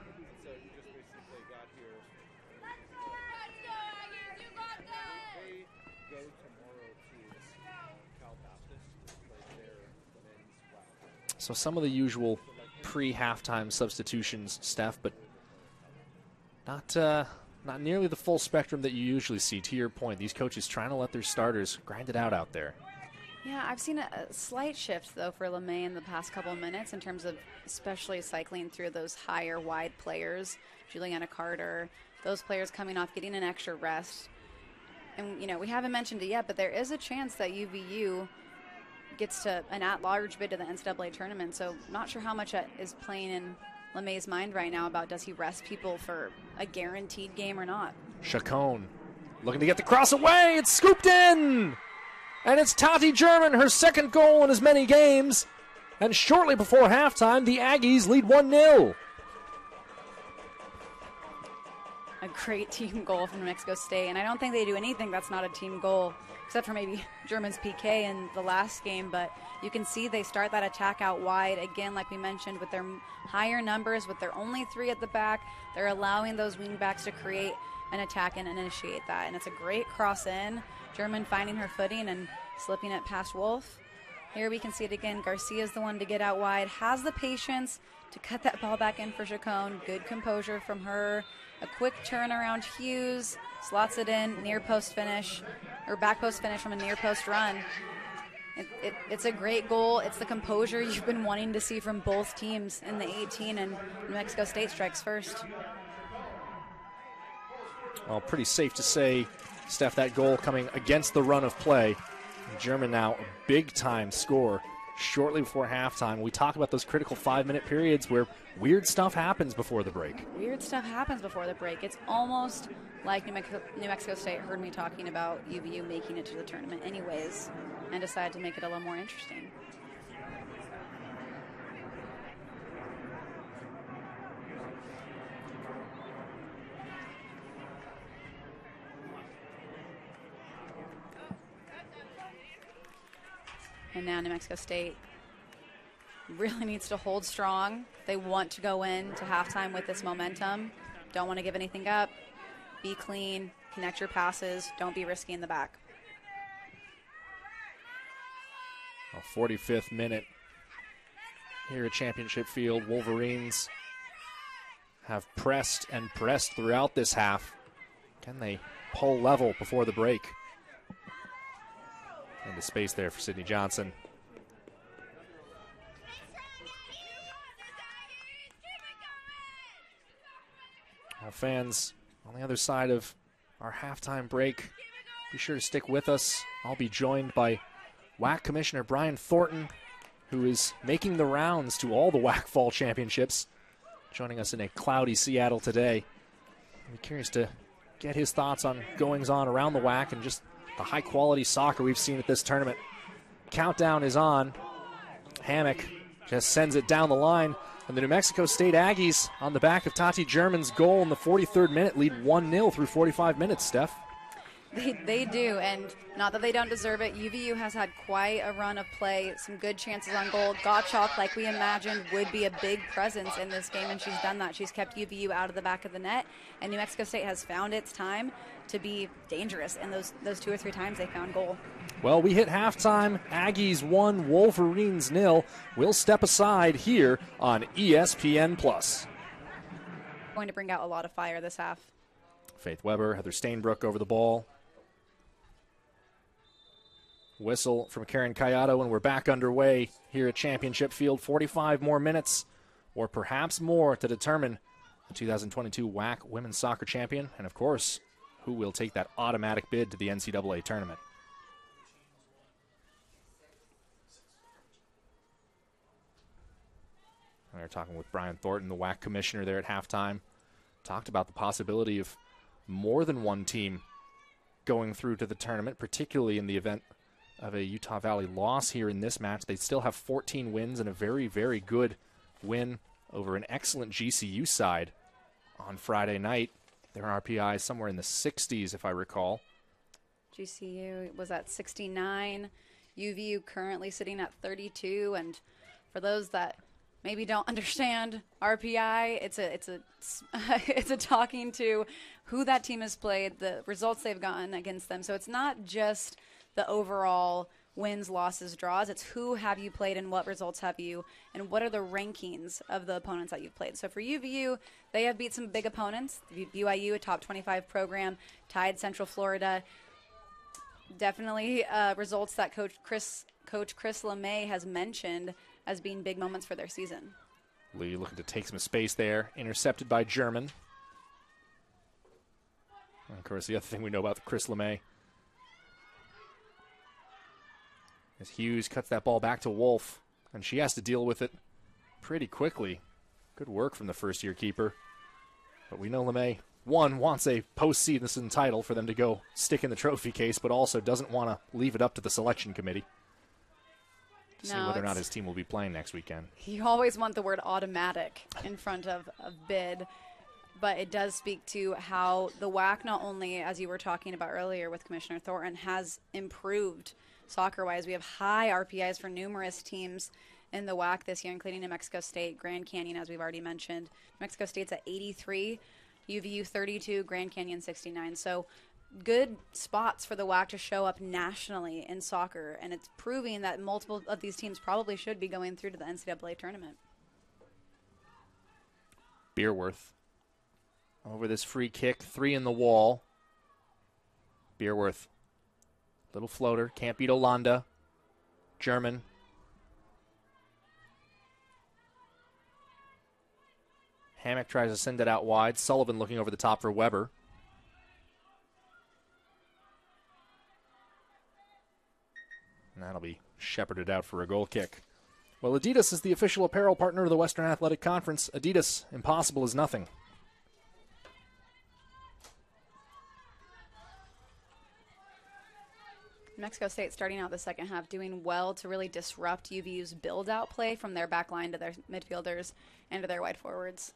So some of the usual pre-halftime substitutions, Steph, but not nearly the full spectrum that you usually see. To your point, these coaches trying to let their starters grind it out there. Yeah, I've seen a slight shift, though, for LeMay in the past couple of minutes in terms of especially cycling through those higher, wide players, Juliana Carter, those players coming off, getting an extra rest. And, you know, we haven't mentioned it yet, but there is a chance that UVU gets to an at-large bid to the NCAA tournament, so not sure how much that is playing in LeMay's mind right now about does he rest people for a guaranteed game or not. Chacon looking to get the cross away. It's scooped in! And it's Tati German, her second goal in as many games. And shortly before halftime, the Aggies lead 1-0. A great team goal from New Mexico State, and I don't think they do anything that's not a team goal, except for maybe German's PK in the last game, but you can see they start that attack out wide. Again, like we mentioned, with their higher numbers, with their only 3 at the back, they're allowing those wing backs to create an attack and initiate that, and it's a great cross in. German finding her footing and slipping it past Wolf. Here we can see it again. Garcia's the one to get out wide, has the patience to cut that ball back in for Chacon. Good composure from her. A quick turnaround. Hughes slots it in, near post finish, or back post finish from a near post run. It's a great goal. It's the composure you've been wanting to see from both teams in the 18, and New Mexico State strikes first. Well, pretty safe to say, Steph, that goal coming against the run of play. German now a big-time score shortly before halftime. We talk about those critical 5-minute periods where weird stuff happens before the break. Weird stuff happens before the break. It's almost like New Mexico State heard me talking about UVU making it to the tournament anyways and decided to make it a little more interesting. And now New Mexico State really needs to hold strong. They want to go in to halftime with this momentum. Don't want to give anything up. Be clean. Connect your passes. Don't be risky in the back. A 45th minute here at Championship Field. Wolverines have pressed and pressed throughout this half. Can they pull level before the break? Into space there for Sydney Johnson. Our fans on the other side of our halftime break, be sure to stick with us. I'll be joined by WAC Commissioner Brian Thornton, who is making the rounds to all the WAC Fall Championships, joining us in a cloudy Seattle today. I'm curious to get his thoughts on goings-on around the WAC and just the high-quality soccer we've seen at this tournament. Countdown is on. Hammock just sends it down the line. And the New Mexico State Aggies on the back of Tati German's goal in the 43rd minute lead 1-0 through 45 minutes, Steph. They do, and not that they don't deserve it. UVU has had quite a run of play, some good chances on goal. Gottschalk, like we imagined, would be a big presence in this game, and she's done that. She's kept UVU out of the back of the net, and New Mexico State has found its time to be dangerous, and those 2 or 3 times they found goal. Well, we hit halftime. Aggies 1, Wolverines 0. We'll step aside here on ESPN+. Going to bring out a lot of fire this half. Faith Weber, Heather Stainbrook over the ball. Whistle from Karen Kayato, and we're back underway here at Championship Field. 45 more minutes, or perhaps more, to determine the 2022 WAC Women's Soccer Champion, and of course, who will take that automatic bid to the NCAA tournament. We were talking with Brian Thornton, the WAC commissioner there at halftime. Talked about the possibility of more than one team going through to the tournament, particularly in the event of a Utah Valley loss here in this match. They still have 14 wins and a very, very good win over an excellent GCU side on Friday night. Their RPI is somewhere in the 60s, if I recall. GCU was at 69. UVU currently sitting at 32. And for those that maybe don't understand RPI, it's a talking to who that team has played, the results they've gotten against them. So it's not just the overall wins, losses, draws. It's who have you played and what results have you, and what are the rankings of the opponents that you've played. So for UVU, they have beat some big opponents. BYU, a top 25 program, tied Central Florida. Definitely results that Coach Chris LeMay has mentioned as being big moments for their season. Lee looking to take some space there, intercepted by German. And of course, the other thing we know about Chris LeMay is Hughes cuts that ball back to Wolf, and she has to deal with it pretty quickly. Good work from the first-year keeper. But we know LeMay, one, wants a postseason title for them to go stick in the trophy case, but also doesn't want to leave it up to the selection committee to see whether or not his team will be playing next weekend. You always want the word automatic in front of bid, but it does speak to how the WAC, not only, as you were talking about earlier with Commissioner Thornton, has improved soccer-wise. We have high RPIs for numerous teams in the WAC this year, including New Mexico State, Grand Canyon, as we've already mentioned. New Mexico State's at 83, UVU 32, Grand Canyon 69. So good spots for the WAC to show up nationally in soccer, and it's proving that multiple of these teams probably should be going through to the NCAA tournament. Beerworth over this free kick, 3 in the wall. Beerworth, little floater, can't beat Olanda. German. Hammock tries to send it out wide. Sullivan looking over the top for Weber. And that'll be shepherded out for a goal kick. Well, Adidas is the official apparel partner of the Western Athletic Conference. Adidas, impossible is nothing. Mexico State starting out the second half doing well to really disrupt UVU's build-out play from their back line to their midfielders and to their wide forwards.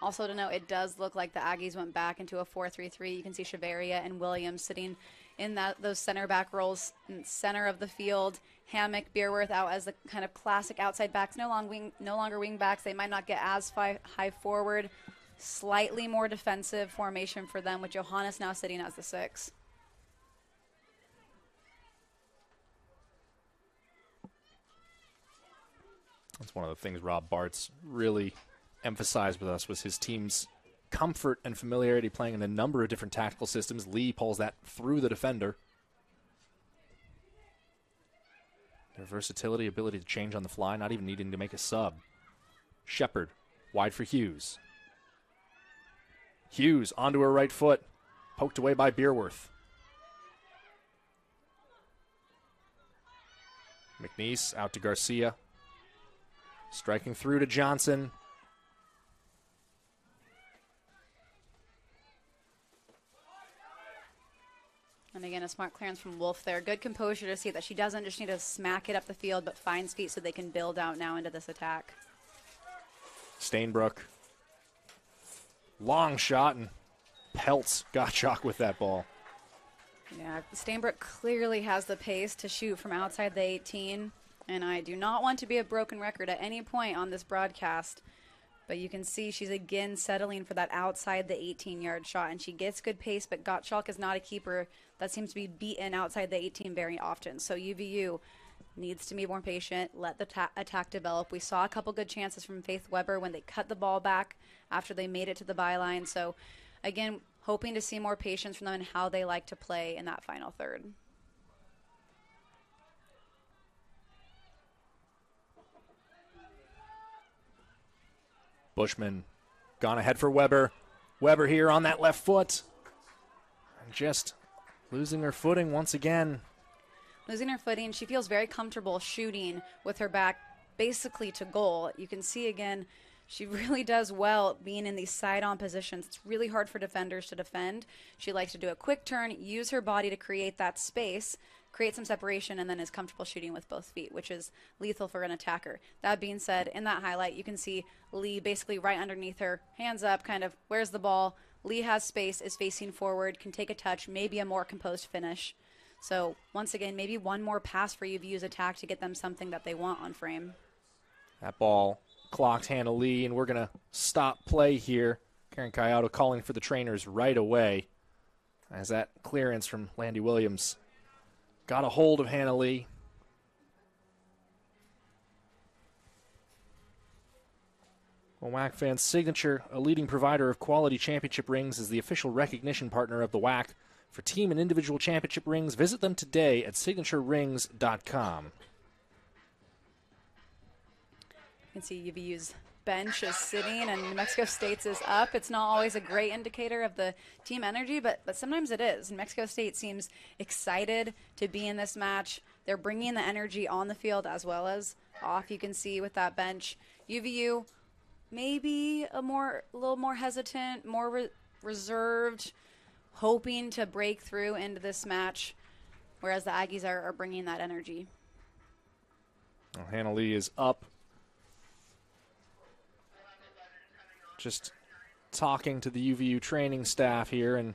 Also to note, it does look like the Aggies went back into a 4-3-3. You can see Chavaria and Williams sitting in those center back roles in center of the field. Hammock, Beerworth out as the kind of classic outside backs, no longer wing backs. They might not get as high forward. Slightly more defensive formation for them, with Johannes now sitting as the 6. That's one of the things Rob Bartz really emphasized with us, was his team's comfort and familiarity playing in a number of different tactical systems. Lee pulls that through the defender. Their versatility, ability to change on the fly, not even needing to make a sub. Shepard, wide for Hughes. Hughes onto her right foot, poked away by Beerworth. McNeese out to Garcia. Striking through to Johnson. And again, a smart clearance from Wolf there. Good composure to see that she doesn't just need to smack it up the field, but finds feet so they can build out now into this attack. Stainbrook. Long shot, and pelts Gottschalk with that ball. Yeah, Stainbrook clearly has the pace to shoot from outside the 18. And I do not want to be a broken record at any point on this broadcast, but you can see she's again settling for that outside the 18-yard shot, and she gets good pace, but Gottschalk is not a keeper that seems to be beaten outside the 18 very often. So UVU needs to be more patient, let the attack develop. We saw a couple good chances from Faith Weber when they cut the ball back after they made it to the byline. So, again, hoping to see more patience from them and how they like to play in that final third. Bushman gone ahead for Weber. Weber here on that left foot. And just losing her footing once again. Losing her footing. She feels very comfortable shooting with her back basically to goal. You can see again, she really does well being in these side-on positions. It's really hard for defenders to defend. She likes to do a quick turn, use her body to create that space, create some separation, and then is comfortable shooting with both feet, which is lethal for an attacker. That being said, in that highlight, you can see Lee basically right underneath her, hands up, kind of, where's the ball? Lee has space, is facing forward, can take a touch, maybe a more composed finish. So, once again, maybe one more pass for UVU's attack to get them something that they want on frame. That ball clocked Hannah Lee, and we're going to stop play here. Karen Cayado calling for the trainers right away, as that clearance from Landy Williams got a hold of Hannah Lee. Well, WAC fans, Signature, a leading provider of quality championship rings, is the official recognition partner of the WAC. For team and individual championship rings, visit them today at signaturerings.com. You can see UVU's bench is sitting and New Mexico State's is up. It's not always a great indicator of the team energy, but sometimes it is. New Mexico State seems excited to be in this match. They're bringing the energy on the field as well as off. You can see with that bench. UVU maybe a little more hesitant, more reserved, hoping to break through into this match, whereas the Aggies are bringing that energy. Well, Hannah Lee is up. Just talking to the UVU training staff here and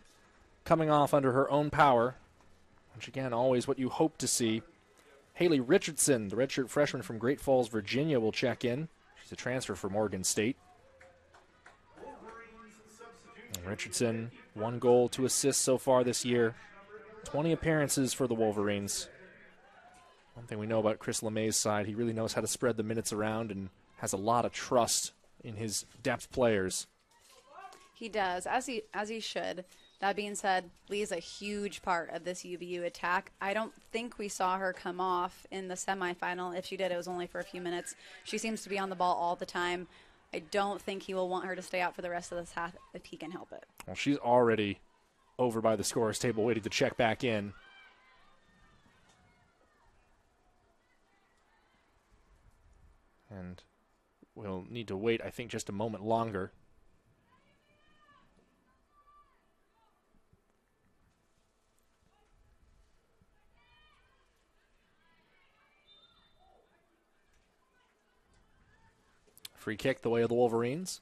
coming off under her own power, which again, always what you hope to see. Haley Richardson, the redshirt freshman from Great Falls, Virginia, will check in. She's a transfer from Morgan State. And Richardson, 1 goal, 2 assists so far this year. 20 appearances for the Wolverines. One thing we know about Chris LeMay's side, he really knows how to spread the minutes around and has a lot of trust in his depth players. He does, as he should. That being said, Lee's a huge part of this UVU attack. I don't think we saw her come off in the semifinal. If she did, it was only for a few minutes. She seems to be on the ball all the time. I don't think he will want her to stay out for the rest of this half if he can help it. Well, she's already over by the scorer's table waiting to check back in. And we'll need to wait, I think, just a moment longer. Free kick the way of the Wolverines.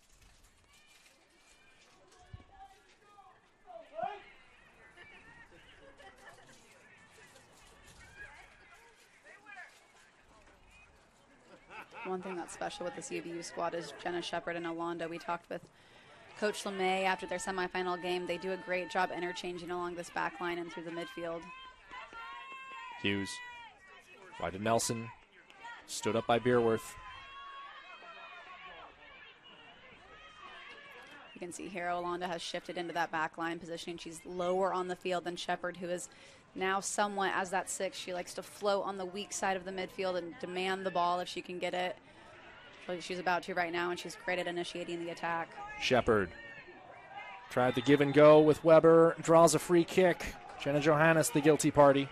One thing that's special with this UVU squad is Jenna Shepard and Alonda. We talked with Coach LeMay after their semifinal game. They do a great job interchanging along this back line and through the midfield. Hughes. Wide to Nelson. Stood up by Beerworth. You can see here Alonda has shifted into that back line positioning. She's lower on the field than Shepard, who is now somewhat as that 6. She likes to float on the weak side of the midfield and demand the ball if she can get it. She's about to right now, and she's great at initiating the attack. Shepard tried the give and go with Weber. Draws a free kick. Jenna Johannes, the guilty party.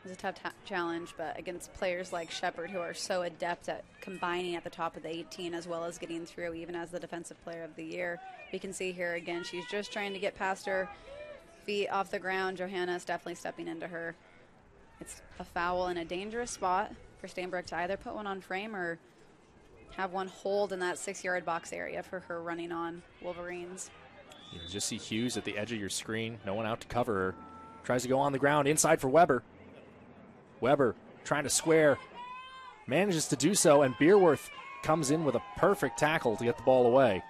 It's a tough challenge, but against players like Shepard, who are so adept at combining at the top of the 18 as well as getting through, even as the Defensive Player of the Year. We can see here again, she's just trying to get past her feet off the ground. Johannes definitely stepping into her. It's a foul in a dangerous spot for Stainbrook to either put one on frame or have one hold in that 6-yard box area for her running on Wolverines. You can just see Hughes at the edge of your screen. No one out to cover her. Tries to go on the ground inside for Weber. Weber trying to square, manages to do so, and Beerworth comes in with a perfect tackle to get the ball away.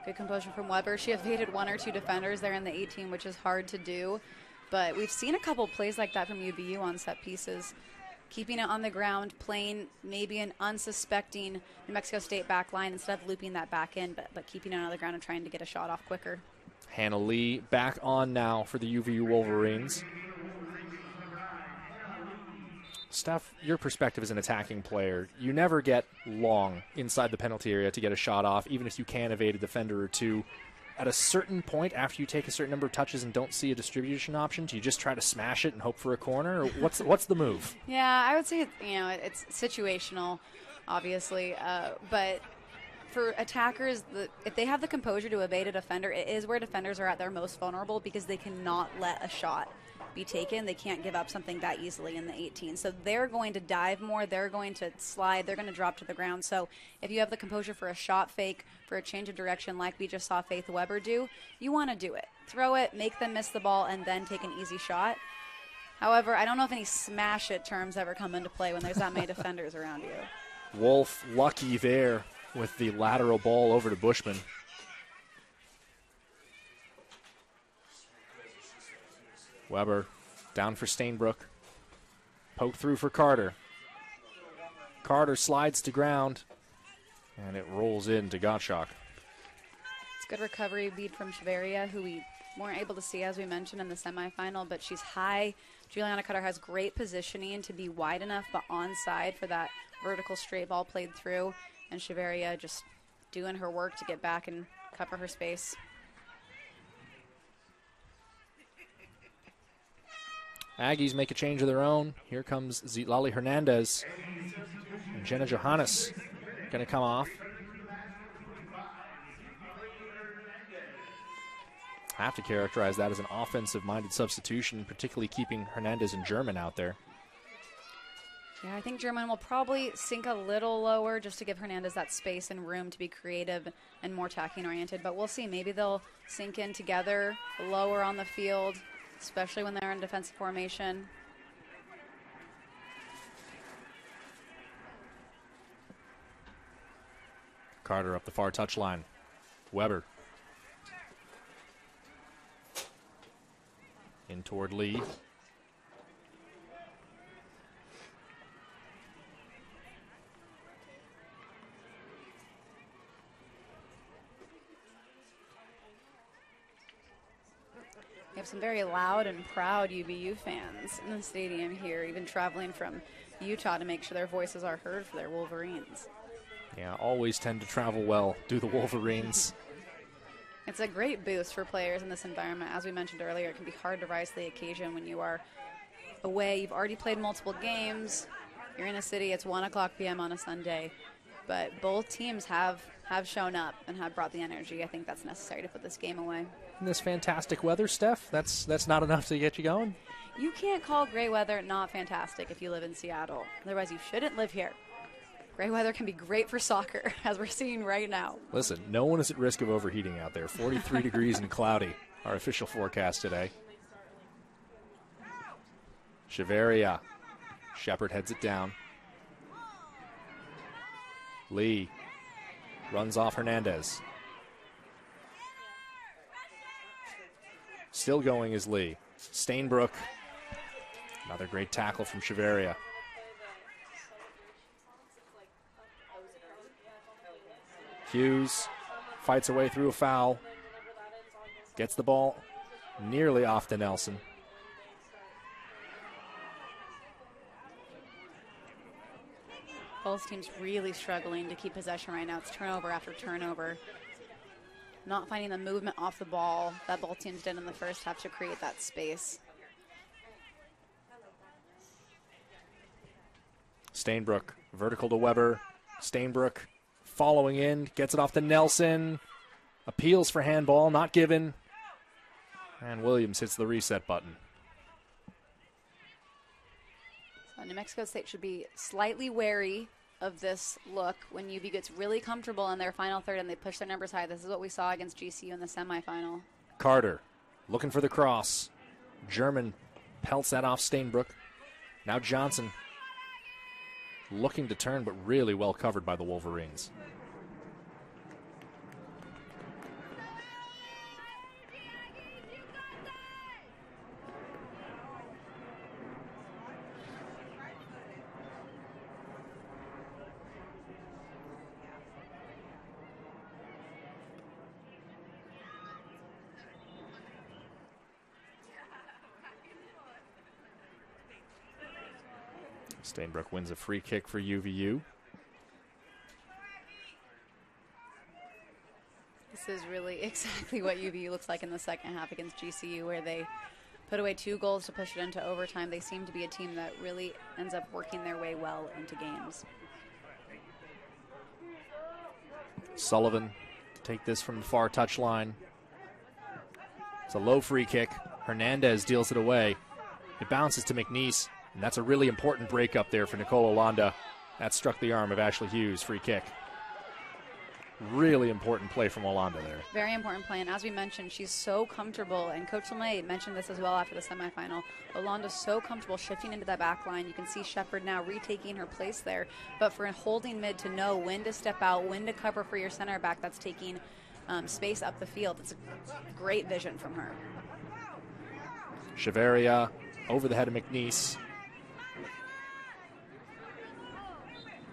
Good composure from Weber. She evaded 1 or 2 defenders there in the 18, which is hard to do. But we've seen a couple plays like that from UVU on set pieces. Keeping it on the ground, playing maybe an unsuspecting New Mexico State back line instead of looping that back in, but keeping it on the ground and trying to get a shot off quicker. Hannah Lee back on now for the UVU Wolverines. Steph, your perspective as an attacking player, you never get long inside the penalty area to get a shot off, even if you can evade a defender or two. At a certain point, after you take a certain number of touches and don't see a distribution option, do you just try to smash it and hope for a corner? Or what's the move? Yeah, I would say it's situational, obviously, but for attackers, if they have the composure to evade a defender, it is where defenders are at their most vulnerable because they cannot let a shot be taken. They can't give up something that easily in the 18. So they're going to dive more. They're going to slide. They're going to drop to the ground. So if you have the composure for a shot fake, for a change of direction like we just saw Faith Weber do, you want to do it. Throw it, make them miss the ball, and then take an easy shot. However, I don't know if any smash it terms ever come into play when there's that many defenders around you. Wolf lucky there with the lateral ball over to Bushman. Weber down for Stainbrook. Poked through for Carter. Carter slides to ground, and it rolls into Gottschalk. It's good recovery beat from Cheveria, who we weren't able to see, as we mentioned, in the semifinal, but she's high. Juliana Cutter has great positioning to be wide enough but onside for that vertical straight ball played through, and Cheveria just doing her work to get back and cover her space. Aggies make a change of their own. Here comes Zitlali Hernandez. And Jenna Johannes going to come off. Have to characterize that as an offensive-minded substitution, particularly keeping Hernandez and German out there. Yeah, I think German will probably sink a little lower just to give Hernandez that space and room to be creative and more attacking-oriented. But we'll see. Maybe they'll sink in together, lower on the field, especially when they're in defensive formation. Carter up the far touchline. Weber. In toward Lee. We have some very loud and proud UVU fans in the stadium here, even traveling from Utah to make sure their voices are heard for their Wolverines. Yeah, always tend to travel well, do the Wolverines. It's a great boost for players in this environment. As we mentioned earlier, it can be hard to rise to the occasion when you are away. You've already played multiple games. You're in a city. It's 1 o'clock p.m. on a Sunday. But both teams have shown up and have brought the energy. I think that's necessary to put this game away. In this fantastic weather, Steph, that's not enough to get you going? You can't call gray weather not fantastic if you live in Seattle. Otherwise, you shouldn't live here. Gray weather can be great for soccer, as we're seeing right now. Listen, no one is at risk of overheating out there. 43 degrees and cloudy. our official forecast today. Chaveria. Shepard heads it down. Lee runs off Hernandez. Still going is Lee. Stainbrook. Another great tackle from Chaveria. Hughes fights her way through a foul. Gets the ball nearly off to Nelson. Both teams really struggling to keep possession right now. It's turnover after turnover. Not finding the movement off the ball that both teams did in the first half to create that space. Stainbrook, vertical to Weber. Stainbrook following in, gets it off to Nelson. Appeals for handball, not given. And Williams hits the reset button. So New Mexico State should be slightly wary of this look when UV gets really comfortable in their final third and they push their numbers high. This is what we saw against GCU in the semifinal. Carter looking for the cross. German pelts that off Stainbrook. Now Johnson looking to turn, but really well covered by the Wolverines. Stainbrook wins a free kick for UVU. This is really exactly what UVU looks like in the second half against GCU, where they put away 2 goals to push it into overtime. They seem to be a team that really ends up working their way well into games. Sullivan to take this from the far touchline. It's a low free kick. Hernandez deals it away. It bounces to McNeese. And that's a really important breakup there for Nicole Olanda. That struck the arm of Ashley Hughes, free kick. Really important play from Olanda there. Very important play, and as we mentioned, she's so comfortable, and Coach LeMay mentioned this as well after the semifinal. Olanda's so comfortable shifting into that back line. You can see Shepard now retaking her place there, but for holding mid to know when to step out, when to cover for your center back that's taking space up the field. It's a great vision from her. Chaveria over the head of McNeese.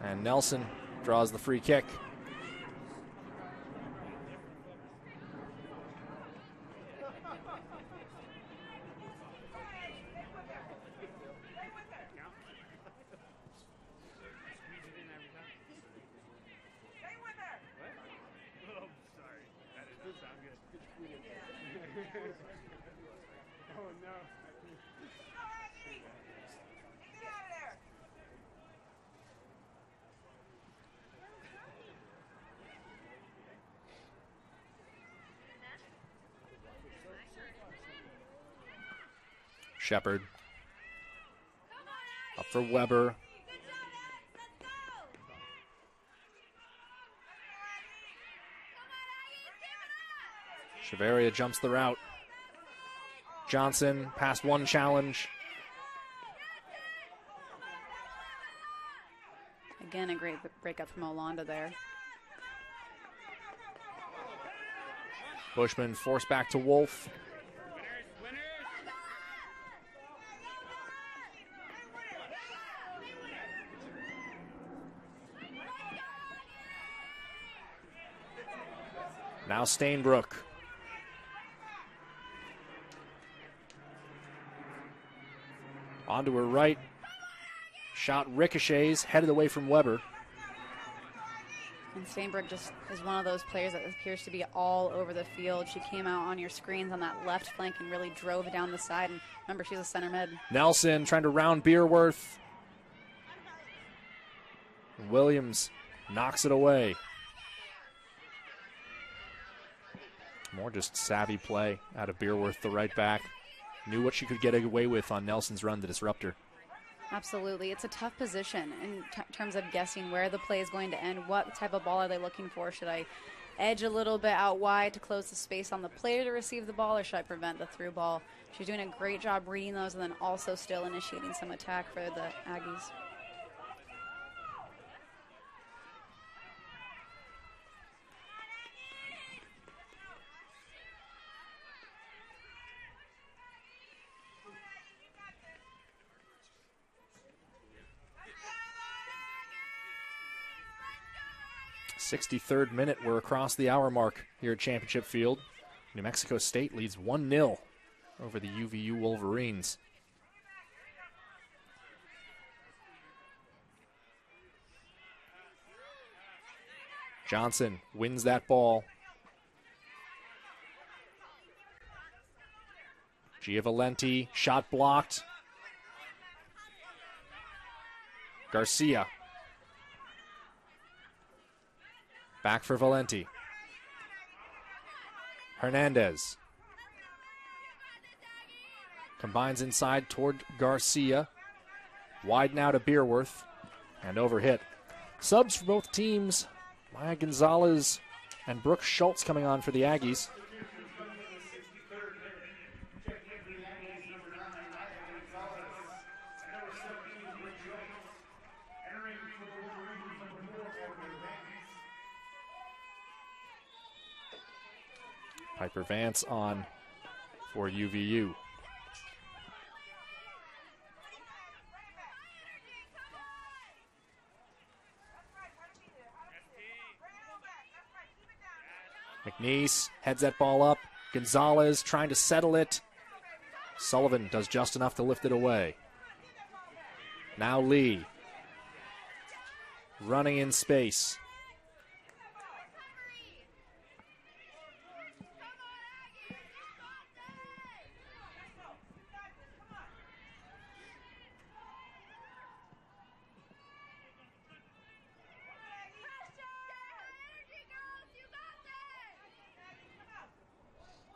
And Nelson draws the free kick. Shepard. Up for Weber. Chaveria jumps the route. Johnson past one challenge. Again, a great breakup from Olanda there. Bushman forced back to Wolf. Now Stainbrook. On to her right. Shot ricochets, headed away from Weber. And Stainbrook just is one of those players that appears to be all over the field. She came out on your screens on that left flank and really drove down the side. And remember, she's a center mid. Nelson trying to round Beerworth. Williams knocks it away. More just savvy play out of Beerworth, the right back. Knew what she could get away with on Nelson's run to disrupt her. Absolutely. It's a tough position in terms of guessing where the play is going to end. What type of ball are they looking for? Should I edge a little bit out wide to close the space on the player to receive the ball, or should I prevent the through ball? She's doing a great job reading those and then also still initiating some attack for the Aggies. '63rd minute, we're across the hour mark here at Championship Field. New Mexico State leads 1-0 over the UVU Wolverines. Johnson wins that ball. Gia Valenti, shot blocked. Garcia. Back for Valenti. Hernandez. Combines inside toward Garcia. Wide now to Beerworth. And overhit. Subs for both teams. Maya Gonzalez and Brooke Schultz coming on for the Aggies. Piper Vance on for UVU. McNeese heads that ball up. Gonzalez trying to settle it. Sullivan does just enough to lift it away. Now Lee. Running in space.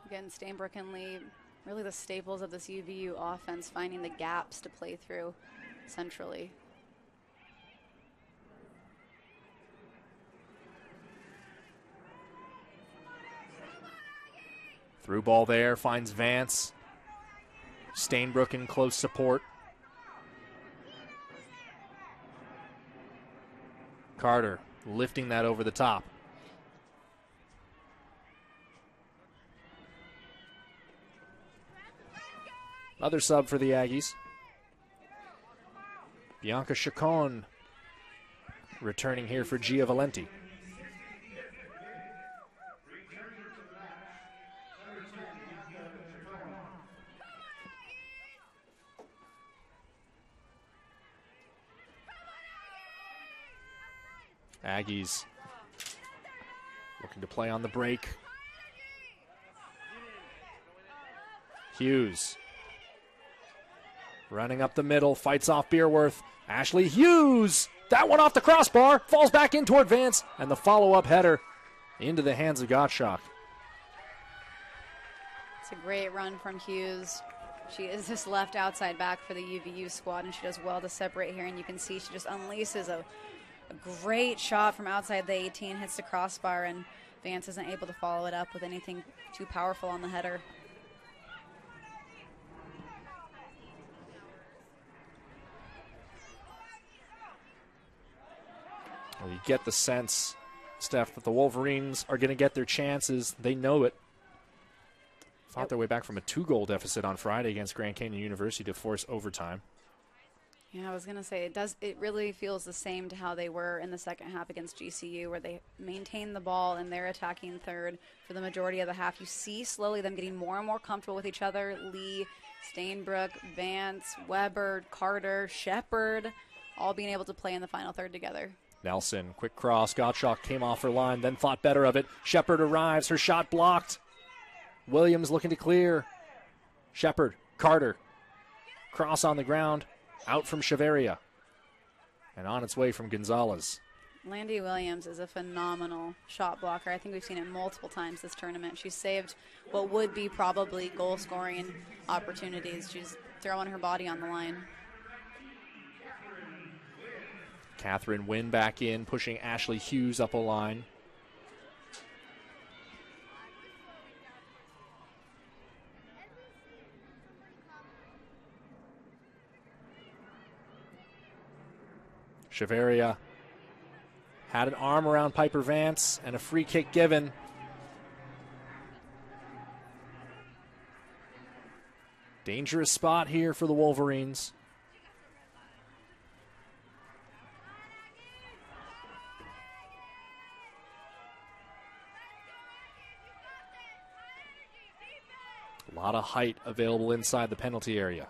Again, Stainbrook and Lee, really the staples of this UVU offense, finding the gaps to play through centrally. Through ball there, finds Vance. Stainbrook in close support. Carter lifting that over the top. Another sub for the Aggies. Bianca Chacon returning here for Gia Valenti. Aggies looking to play on the break. Hughes running up the middle, fights off Beerworth. Ashley Hughes, that one off the crossbar, falls back in toward Vance, and the follow-up header into the hands of Gottschalk. It's a great run from Hughes. She is this left outside back for the UVU squad, and she does well to separate here, and you can see she just unleashes a great shot from outside the 18, hits the crossbar, and Vance isn't able to follow it up with anything too powerful on the header. Well, you get the sense, Steph, that the Wolverines are going to get their chances. They know it. Fought their way back from a 2-goal deficit on Friday against Grand Canyon University to force overtime. Yeah, I was going to say, it really feels the same to how they were in the second half against GCU, where they maintained the ball and they're attacking third for the majority of the half. You see slowly them getting more and more comfortable with each other. Lee, Stainbrook, Vance, Weber, Carter, Shepard, all being able to play in the final third together. Nelson, quick cross. Gottschalk came off her line, then thought better of it. Shepard arrives. Her shot blocked. Williams looking to clear. Shepard, Carter. Cross on the ground. Out from Chaveria. And on its way from Gonzalez. Landy Williams is a phenomenal shot blocker. I think we've seen it multiple times this tournament. She's saved what would be probably goal-scoring opportunities. She's throwing her body on the line. Catherine Wynn back in, pushing Ashley Hughes up a line. Chaveria had an arm around Piper Vance and a free kick given. Dangerous spot here for the Wolverines. A lot of height available inside the penalty area.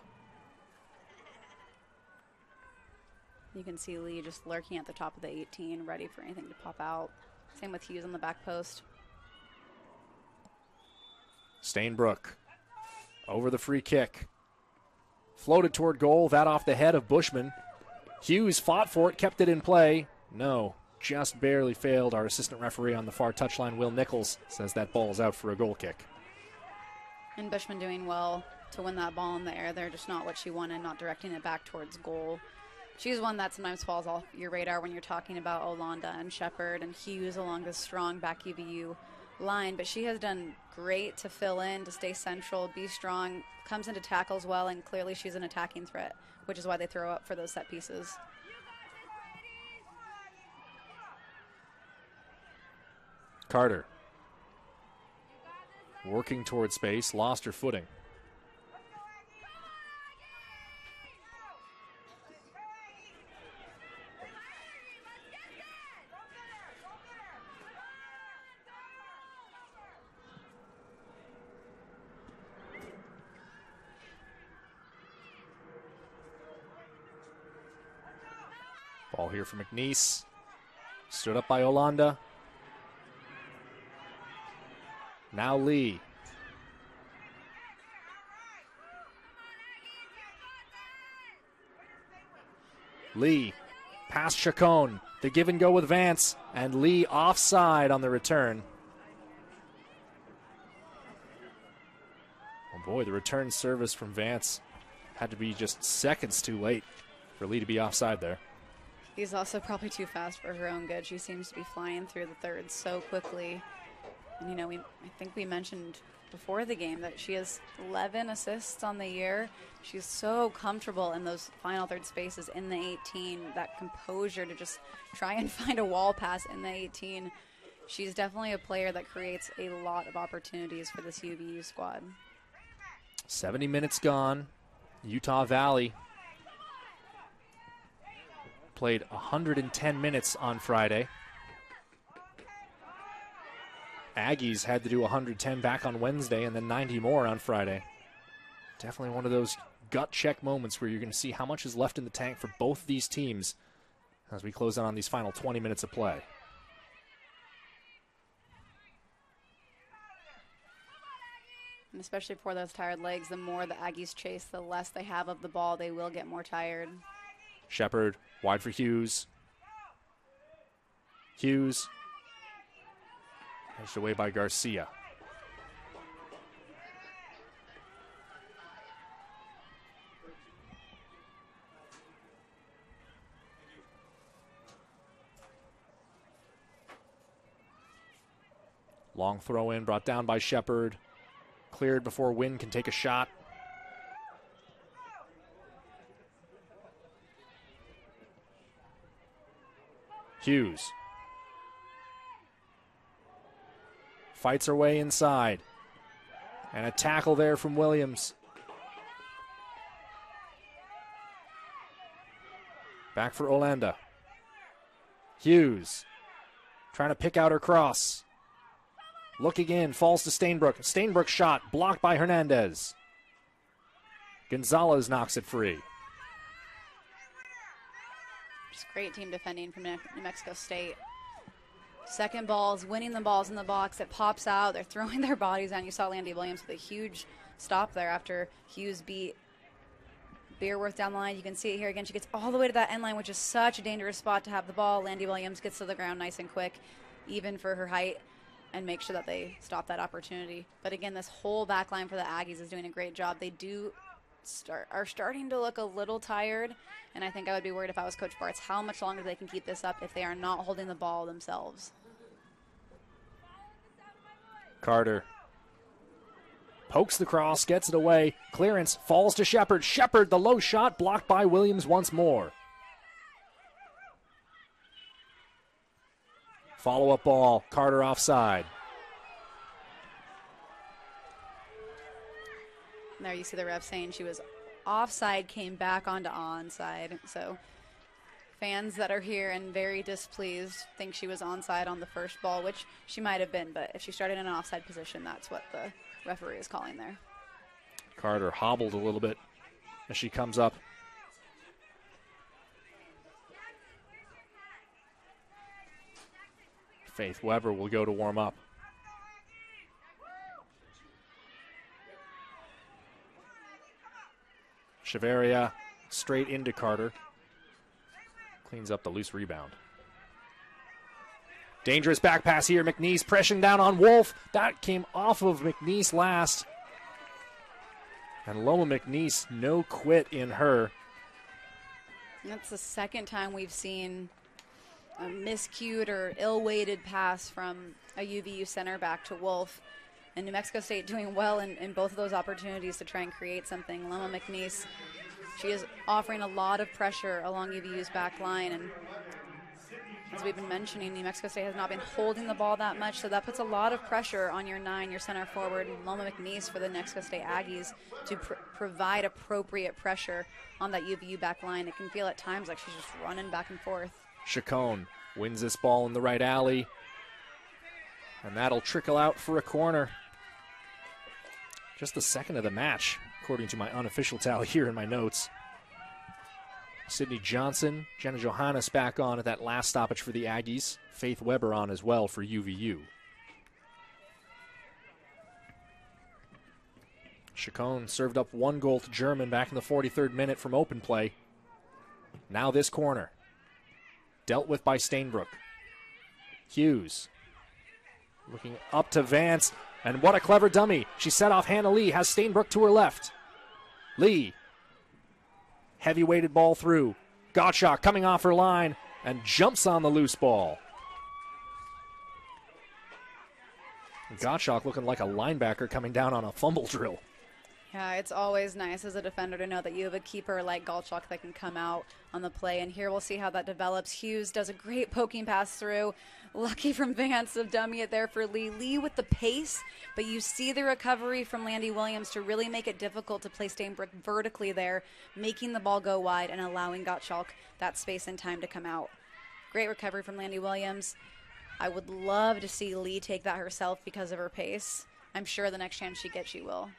You can see Lee just lurking at the top of the 18, ready for anything to pop out. Same with Hughes on the back post. Stainbrook over the free kick. Floated toward goal, that off the head of Bushman. Hughes fought for it, kept it in play. No, just barely failed. Our assistant referee on the far touchline, Will Nichols, says that ball is out for a goal kick. And Bushman doing well to win that ball in the air. They're just not what she wanted, not directing it back towards goal. She's one that sometimes falls off your radar when you're talking about Olanda and Shepard and Hughes along this strong back UVU line, but she has done great to fill in, to stay central, be strong, comes into tackles well, and clearly she's an attacking threat, which is why they throw up for those set pieces. Carter working toward space, lost her footing. Ball here for McNeese. Stood up by Olanda. Now Lee. Lee past Chacon. The give and go with Vance. And Lee offside on the return. Oh boy, the return service from Vance had to be just seconds too late for Lee to be offside there. He's also probably too fast for her own good. She seems to be flying through the third so quickly. And, you know, I think we mentioned before the game that she has 11 assists on the year. She's so comfortable in those final third spaces in the 18, that composure to just try and find a wall pass in the 18. She's definitely a player that creates a lot of opportunities for this UVU squad. 70 minutes gone. Utah Valley played 110 minutes on Friday. Aggies had to do 110 back on Wednesday and then 90 more on Friday. Definitely one of those gut check moments where you're going to see how much is left in the tank for both these teams as we close out on these final 20 minutes of play. And especially for those tired legs, the more the Aggies chase, the less they have of the ball. They will get more tired. Shepard wide for Hughes. Hughes edged away by Garcia. Long throw in, brought down by Shepard. Cleared before Wynn can take a shot. Hughes fights her way inside. And a tackle there from Williams. Back for Olanda. Hughes trying to pick out her cross. Looking in, falls to Stainbrook. Stainbrook's shot blocked by Hernandez. Gonzalez knocks it free. Just great team defending from New Mexico State. Second balls, winning the balls in the box. It pops out. They're throwing their bodies down. You saw Landy Williams with a huge stop there after Hughes beat Beerworth down the line. You can see it here again. She gets all the way to that end line, which is such a dangerous spot to have the ball. Landy Williams gets to the ground nice and quick, even for her height, and make sure that they stop that opportunity. But again, this whole back line for the Aggies is doing a great job. They are starting to look a little tired, and I think I would be worried if I was Coach Bartz how much longer they can keep this up if they are not holding the ball themselves. Carter pokes the cross, gets it away. Clearance falls to Shepard. Shepard, the low shot, blocked by Williams once more. Follow-up ball. Carter offside. There you see the ref saying she was offside, came back onto onside. So fans that are here and very displeased think she was onside on the first ball, which she might have been, but if she started in an offside position, that's what the referee is calling there. Carter hobbled a little bit as she comes up. Faith Weber will go to warm up. Chavarria straight into Carter. Cleans up the loose rebound. Dangerous back pass here. McNeese pressing down on Wolf. That came off of McNeese last. And Loma McNeese, no quit in her. And that's the second time we've seen a miscued or ill-weighted pass from a UVU center back to Wolf. And New Mexico State doing well in both of those opportunities to try and create something. Loma McNeese, she is offering a lot of pressure along UVU's back line. And as we've been mentioning, New Mexico State has not been holding the ball that much, so that puts a lot of pressure on your 9, your center forward, Loma McNeese for the New Mexico State Aggies to provide appropriate pressure on that UVU back line. It can feel at times like she's just running back and forth. Chacon wins this ball in the right alley, and that'll trickle out for a corner. Just the second of the match, according to my unofficial tally here in my notes. Sydney Johnson, Jenna Johannes back on at that last stoppage for the Aggies. Faith Weber on as well for UVU. Chacon served up 1 goal to German back in the 43rd minute from open play. Now this corner. Dealt with by Stainbrook. Hughes looking up to Vance, and what a clever dummy. She set off Hannah Lee, has Stainbrook to her left. Lee, heavy-weighted ball through. Gottschalk coming off her line and jumps on the loose ball. Gottschalk looking like a linebacker coming down on a fumble drill. Yeah, it's always nice as a defender to know that you have a keeper like Gottschalk that can come out on the play, and here we'll see how that develops. Hughes does a great poking pass through. Lucky from Vance to dummy it there for Lee. Lee with the pace, but you see the recovery from Landy Williams to really make it difficult to play Stainbrook vertically there, making the ball go wide and allowing Gottschalk that space and time to come out. Great recovery from Landy Williams. I would love to see Lee take that herself because of her pace. I'm sure the next chance she gets, she will.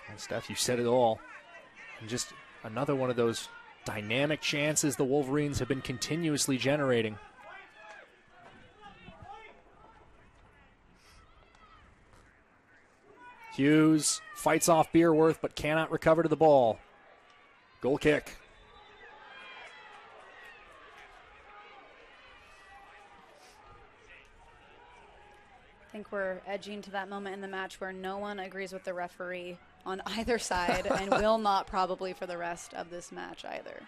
And Steph, you said it all. And just another one of those dynamic chances the Wolverines have been continuously generating. Hughes fights off Beerworth but cannot recover to the ball. Goal kick. I think we're edging to that moment in the match where no one agrees with the referee on either side and will not probably for the rest of this match either.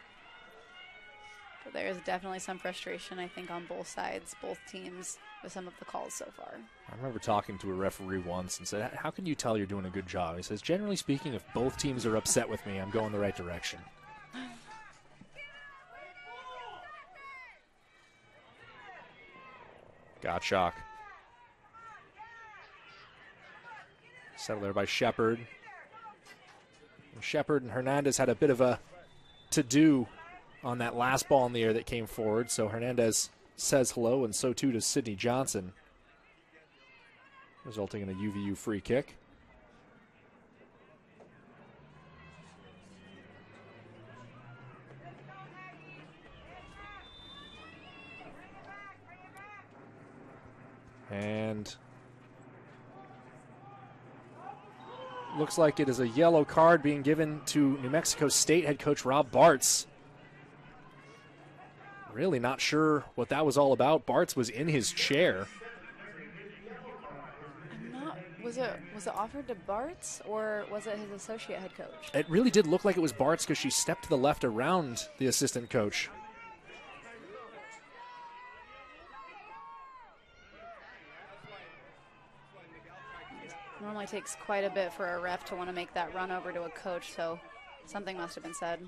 But there's definitely some frustration, I think, on both sides, both teams, with some of the calls so far. I remember talking to a referee once and said, how can you tell you're doing a good job? He says, generally speaking, if both teams are upset with me, I'm going the right direction. Gottschalk. Settled there by Shepard. Shepard and Hernandez had a bit of a to-do on that last ball in the air that came forward, so Hernandez says hello, and so too does Sydney Johnson, resulting in a UVU free kick. And looks like it is a yellow card being given to New Mexico State head coach Rob Bartz. Really not sure what that was all about. Bartz was in his chair. Was it offered to Bartz or was it his associate head coach? It really did look like it was Bartz because she stepped to the left around the assistant coach. Normally takes quite a bit for a ref to want to make that run over to a coach, so something must have been said.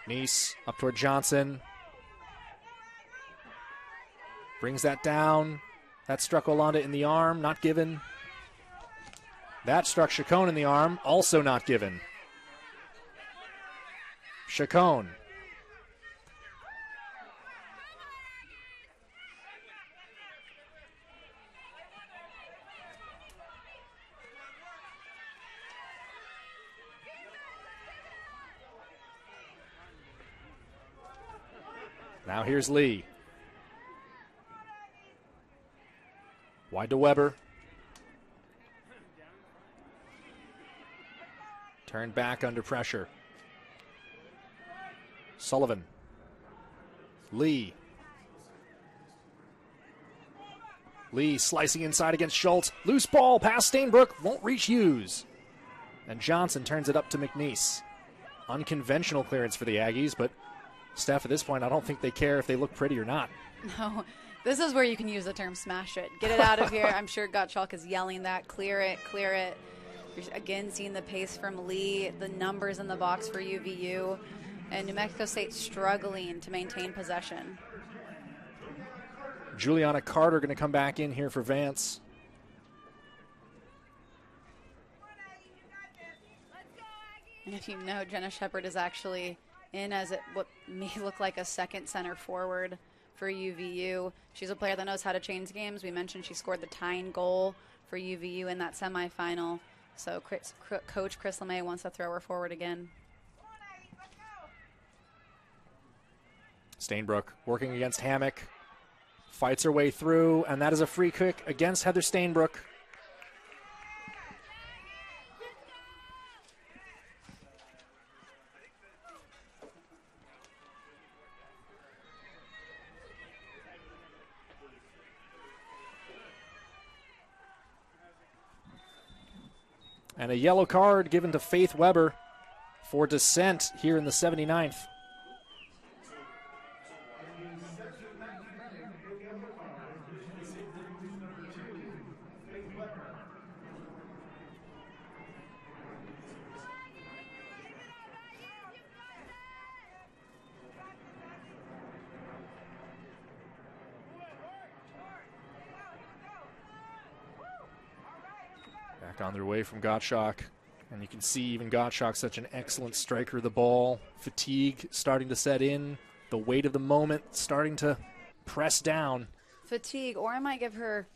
McNeese up toward Johnson. Brings that down. That struck Olanda in the arm, not given. That struck Chacon in the arm, also not given. Chacon. Now here's Lee. Wide to Weber. Turned back under pressure. Sullivan. Lee. Lee slicing inside against Schultz. Loose ball past Stainbrook. Won't reach Hughes. And Johnson turns it up to McNeese. Unconventional clearance for the Aggies, but Steph, at this point, I don't think they care if they look pretty or not. No, this is where you can use the term smash it. Get it out of here. I'm sure Gottschalk is yelling that. Clear it, clear it. You're again seeing the pace from Lee, the numbers in the box for UVU, and New Mexico State struggling to maintain possession. Juliana Carter going to come back in here for Vance. And if you know, Jenna Shepard is actually in as what may look like a second center forward for UVU. She's a player that knows how to change games. We mentioned she scored the tying goal for UVU in that semifinal. So Coach Chris LeMay wants to throw her forward again. Stainbrook working against Hammock. Fights her way through, and that is a free kick against Heather Stainbrook. And a yellow card given to Faith Weber for dissent here in the 79th. Back on their way from Gottschalk. And you can see even Gottschalk, such an excellent striker of the ball. Fatigue starting to set in. The weight of the moment starting to press down. Fatigue, or I might give her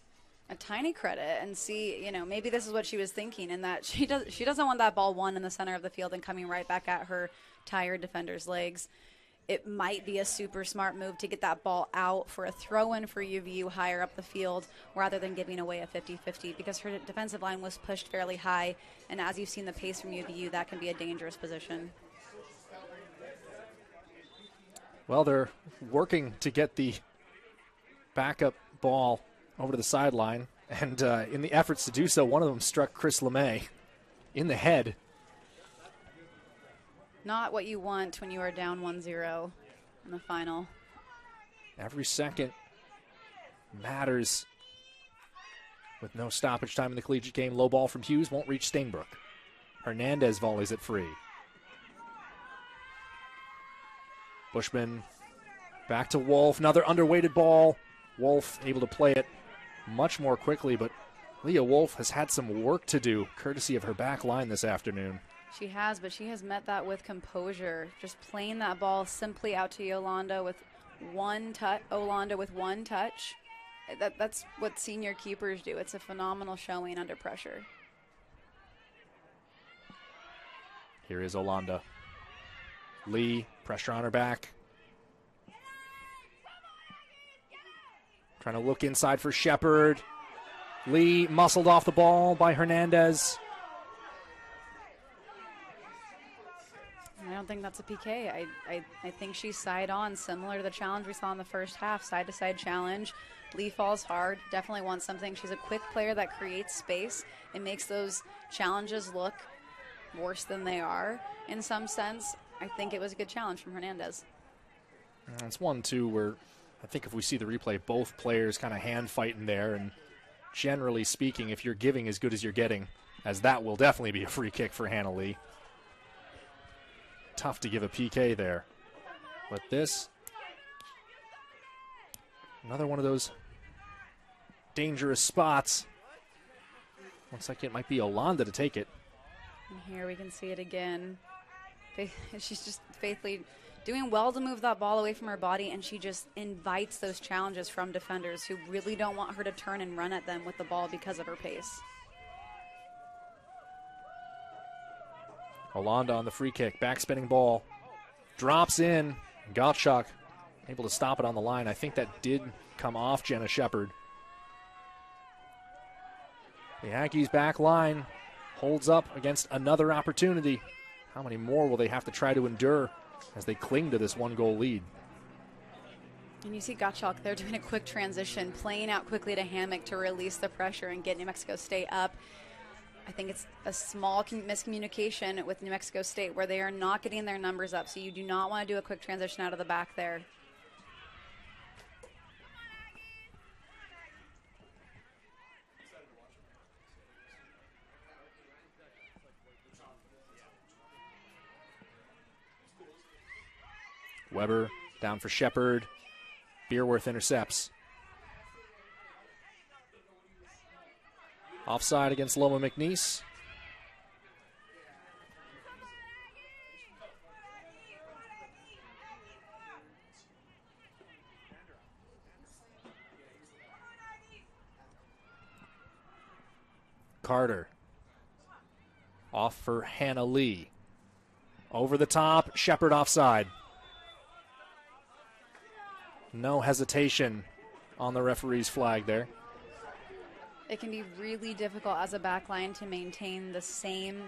a tiny credit and see, you know, maybe this is what she was thinking, in that she doesn't want that ball won in the center of the field and coming right back at her tired defender's legs. It might be a super smart move to get that ball out for a throw-in for UVU higher up the field rather than giving away a 50-50, because her defensive line was pushed fairly high, and as you've seen the pace from UVU, that can be a dangerous position. Well, they're working to get the backup ball over to the sideline, and in the efforts to do so, one of them struck Chris LeMay in the head. Not what you want when you are down 1-0 in the final. Every second matters with no stoppage time in the collegiate game. Low ball from Hughes won't reach Stainbrook. Hernandez volleys it free. Bushman back to Wolf. Another underweighted ball. Wolf able to play it much more quickly, but Leah Wolf has had some work to do courtesy of her back line this afternoon. She has, but she has met that with composure. Just playing that ball simply out to Yolanda with one touch. That's what senior keepers do. It's a phenomenal showing under pressure. Here is Olanda. Lee, pressure on her back. Trying to look inside for Shepard. Lee muscled off the ball by Hernandez. I don't think that's a PK. I think she's side on, similar to the challenge we saw in the first half, side-to-side challenge. Lee falls hard, definitely wants something. She's a quick player that creates space and makes those challenges look worse than they are in some sense. I think it was a good challenge from Hernandez. It's one, too, where I think if we see the replay, both players kind of hand-fighting there, and generally speaking, if you're giving as good as you're getting, as that will definitely be a free kick for Hannah Lee. Tough to give a PK there. But this, another one of those dangerous spots. Looks like it might be Yolanda to take it. And here we can see it again. She's just faithfully doing well to move that ball away from her body, and she just invites those challenges from defenders who really don't want her to turn and run at them with the ball because of her pace. Yolanda on the free kick, backspinning ball, drops in. Gottschalk able to stop it on the line. I think that did come off Jenna Shepard. The Aggies back line holds up against another opportunity. How many more will they have to try to endure as they cling to this 1-goal lead? And you see Gottschalk there doing a quick transition, playing out quickly to Hammock to release the pressure and get New Mexico State up. I think it's a small miscommunication with New Mexico State where they are not getting their numbers up, so you do not want to do a quick transition out of the back there. Weber down for Shepard. Beerworth intercepts. Offside against Loma McNeese. Carter. Off for Hannah Lee. Over the top, Shepard offside. No hesitation on the referee's flag there. It can be really difficult as a back line to maintain the same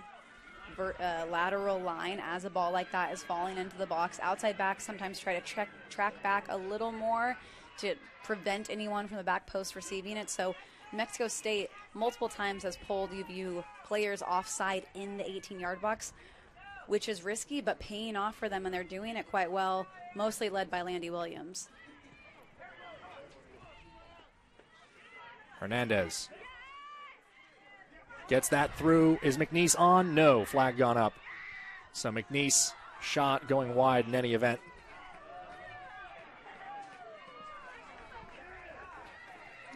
lateral line as a ball like that is falling into the box. Outside backs sometimes try to track back a little more to prevent anyone from the back post receiving it. So Mexico State multiple times has pulled UVU players offside in the 18-yard box, which is risky but paying off for them, and they're doing it quite well, mostly led by Landy Williams. Hernandez gets that through. Is McNeese on? No. Flag gone up. So McNeese shot going wide in any event.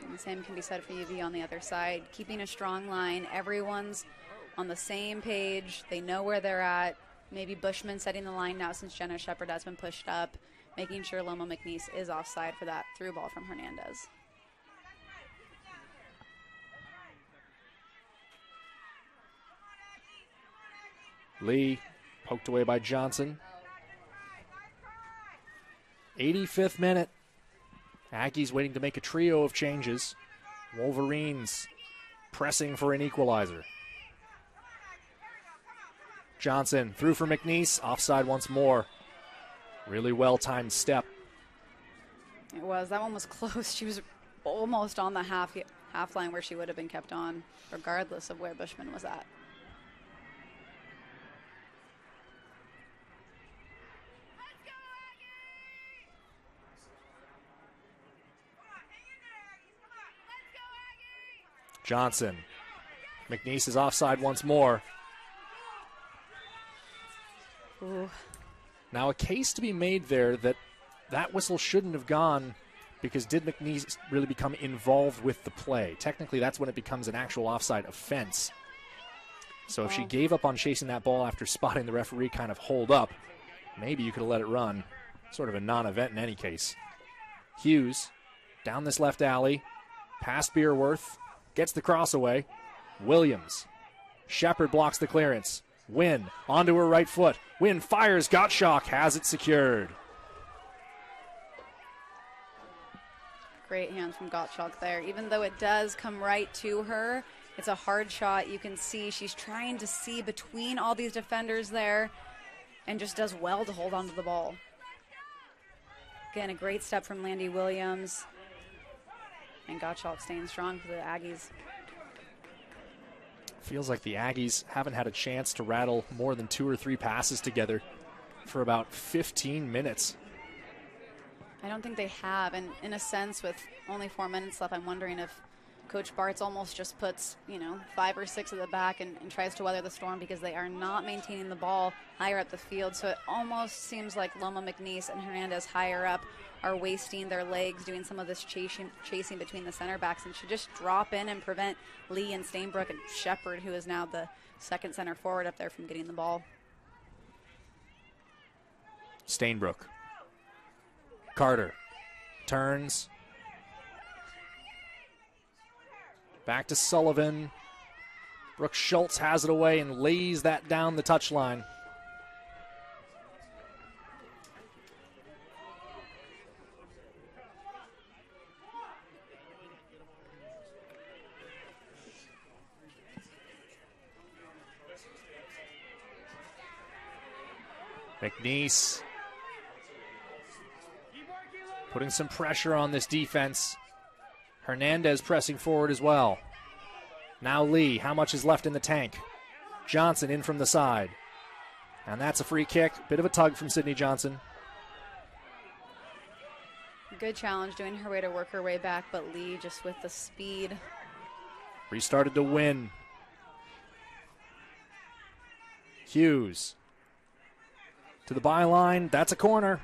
And the same can be said for UV on the other side. Keeping a strong line. Everyone's on the same page. They know where they're at. Maybe Bushman setting the line now since Jenna Shepard has been pushed up, making sure Loma McNeese is offside for that through ball from Hernandez. Lee poked away by Johnson. 85th minute. Aggies waiting to make a trio of changes. Wolverines pressing for an equalizer. Johnson through for McNeese. Offside once more. Really well-timed step. It was. That one was close. She was almost on the half line where she would have been kept on, regardless of where Bushman was at. Johnson. McNeese is offside once more. Ooh. Now a case to be made there that whistle shouldn't have gone, because did McNeese really become involved with the play? Technically, that's when it becomes an actual offside offense. So if she gave up on chasing that ball after spotting the referee kind of hold up, maybe you could have let it run. Sort of a non-event in any case. Hughes down this left alley, past Beerworth. Gets the cross away. Williams. Shepard blocks the clearance. Wynn onto her right foot. Wynn fires. Gottschalk has it secured. Great hands from Gottschalk there. Even though it does come right to her, it's a hard shot. You can see she's trying to see between all these defenders there and just does well to hold on to the ball. Again, a great step from Landy Williams. And Gottschalk staying strong for the Aggies. Feels like the Aggies haven't had a chance to rattle more than 2 or 3 passes together for about 15 minutes. I don't think they have. And in a sense, with only 4 minutes left, I'm wondering if Coach Bartz almost just puts, 5 or 6 at the back and tries to weather the storm because they are not maintaining the ball higher up the field. So it almost seems like Loma McNeese and Hernandez higher up are wasting their legs doing some of this chasing between the center backs, and should just drop in and prevent Lee and Stainbrook and Shepard, who is now the second center forward up there, from getting the ball. Stainbrook. Carter turns. Back to Sullivan. Brooke Schultz has it away and lays that down the touchline. McNeese putting some pressure on this defense. Hernandez pressing forward as well. Now Lee, how much is left in the tank? Johnson in from the side. And that's a free kick. Bit of a tug from Sydney Johnson. Good challenge, doing her way to work her way back, but Lee just with the speed. Restarted to win. Hughes. To the byline. That's a corner.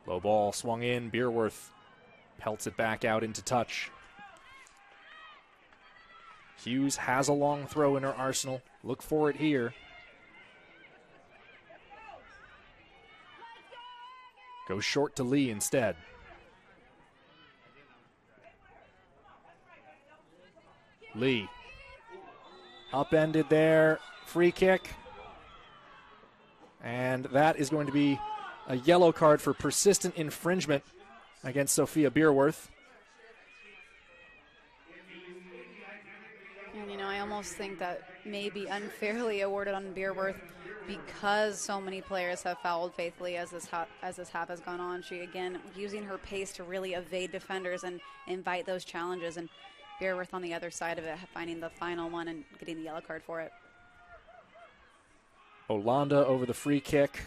Low ball swung in. Beerworth pelts it back out into touch. Hughes has a long throw in her arsenal. Look for it here. Goes short to Lee instead. Lee. Upended there. Free kick. And that is going to be a yellow card for persistent infringement against Sophia Beerworth. And, I almost think that may be unfairly awarded on Beerworth because so many players have fouled faithfully as this half has gone on. She, again, using her pace to really evade defenders and invite those challenges. And Beerworth on the other side of it, finding the final one and getting the yellow card for it. Olanda over the free kick.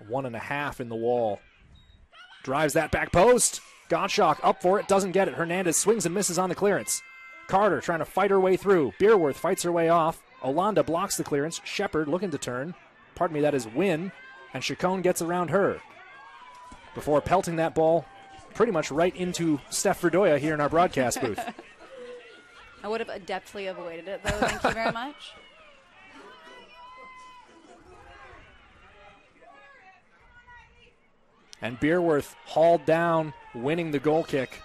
1.5 in the wall. Drives that back post. Gottschalk up for it. Doesn't get it. Hernandez swings and misses on the clearance. Carter trying to fight her way through. Beerworth fights her way off. Olanda blocks the clearance. Shepard looking to turn. Pardon me, that is Wynn. And Chacon gets around her before pelting that ball pretty much right into Steph Verdoya here in our broadcast booth. I would have adeptly avoided it, though. Thank you very much. And Beerworth hauled down, winning the goal kick.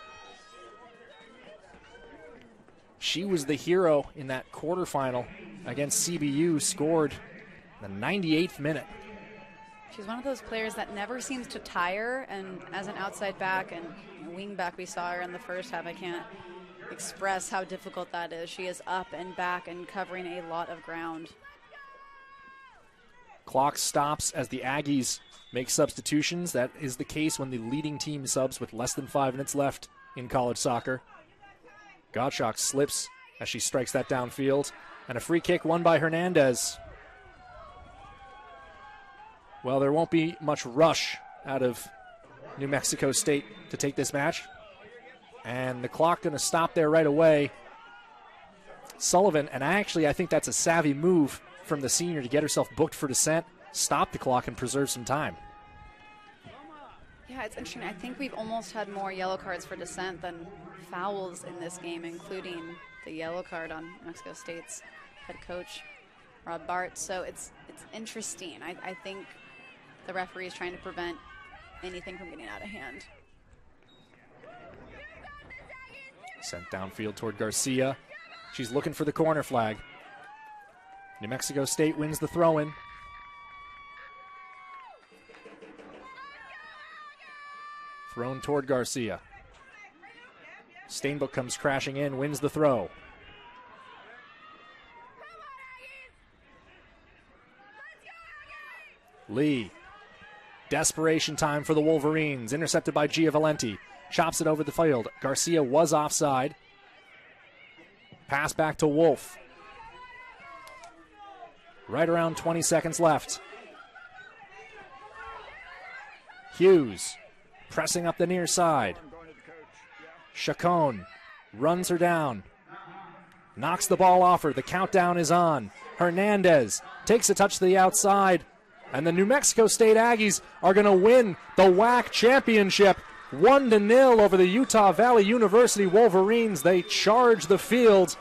She was the hero in that quarterfinal against CBU, scored the 98th minute. She's one of those players that never seems to tire, and as an outside back and wing back we saw her in the first half, I can't express how difficult that is. She is up and back and covering a lot of ground. Clock stops as the Aggies make substitutions. That is the case when the leading team subs with less than 5 minutes left in college soccer. Gottschalk slips as she strikes that downfield. And a free kick won by Hernandez. Well, there won't be much rush out of New Mexico State to take this match. And the clock going to stop there right away. Sullivan, and I think that's a savvy move from the senior to get herself booked for dissent, stop the clock, and preserve some time. Yeah, it's interesting. I think we've almost had more yellow cards for dissent than fouls in this game, including the yellow card on New Mexico State's head coach, Rob Bart. So it's interesting. I think the referee is trying to prevent anything from getting out of hand. Sent downfield toward Garcia. She's looking for the corner flag. New Mexico State wins the throw-in. Thrown toward Garcia. Stainbook comes crashing in, wins the throw. Lee. Desperation time for the Wolverines. Intercepted by Gia Valenti. chops it over the field. Garcia was offside. Pass back to Wolf. Right around 20 seconds left. Hughes pressing up the near side. Chacon runs her down. Knocks the ball off her. The countdown is on. Hernandez takes a touch to the outside. And the New Mexico State Aggies are going to win the WAC championship 1-0 over the Utah Valley University Wolverines. They charge the field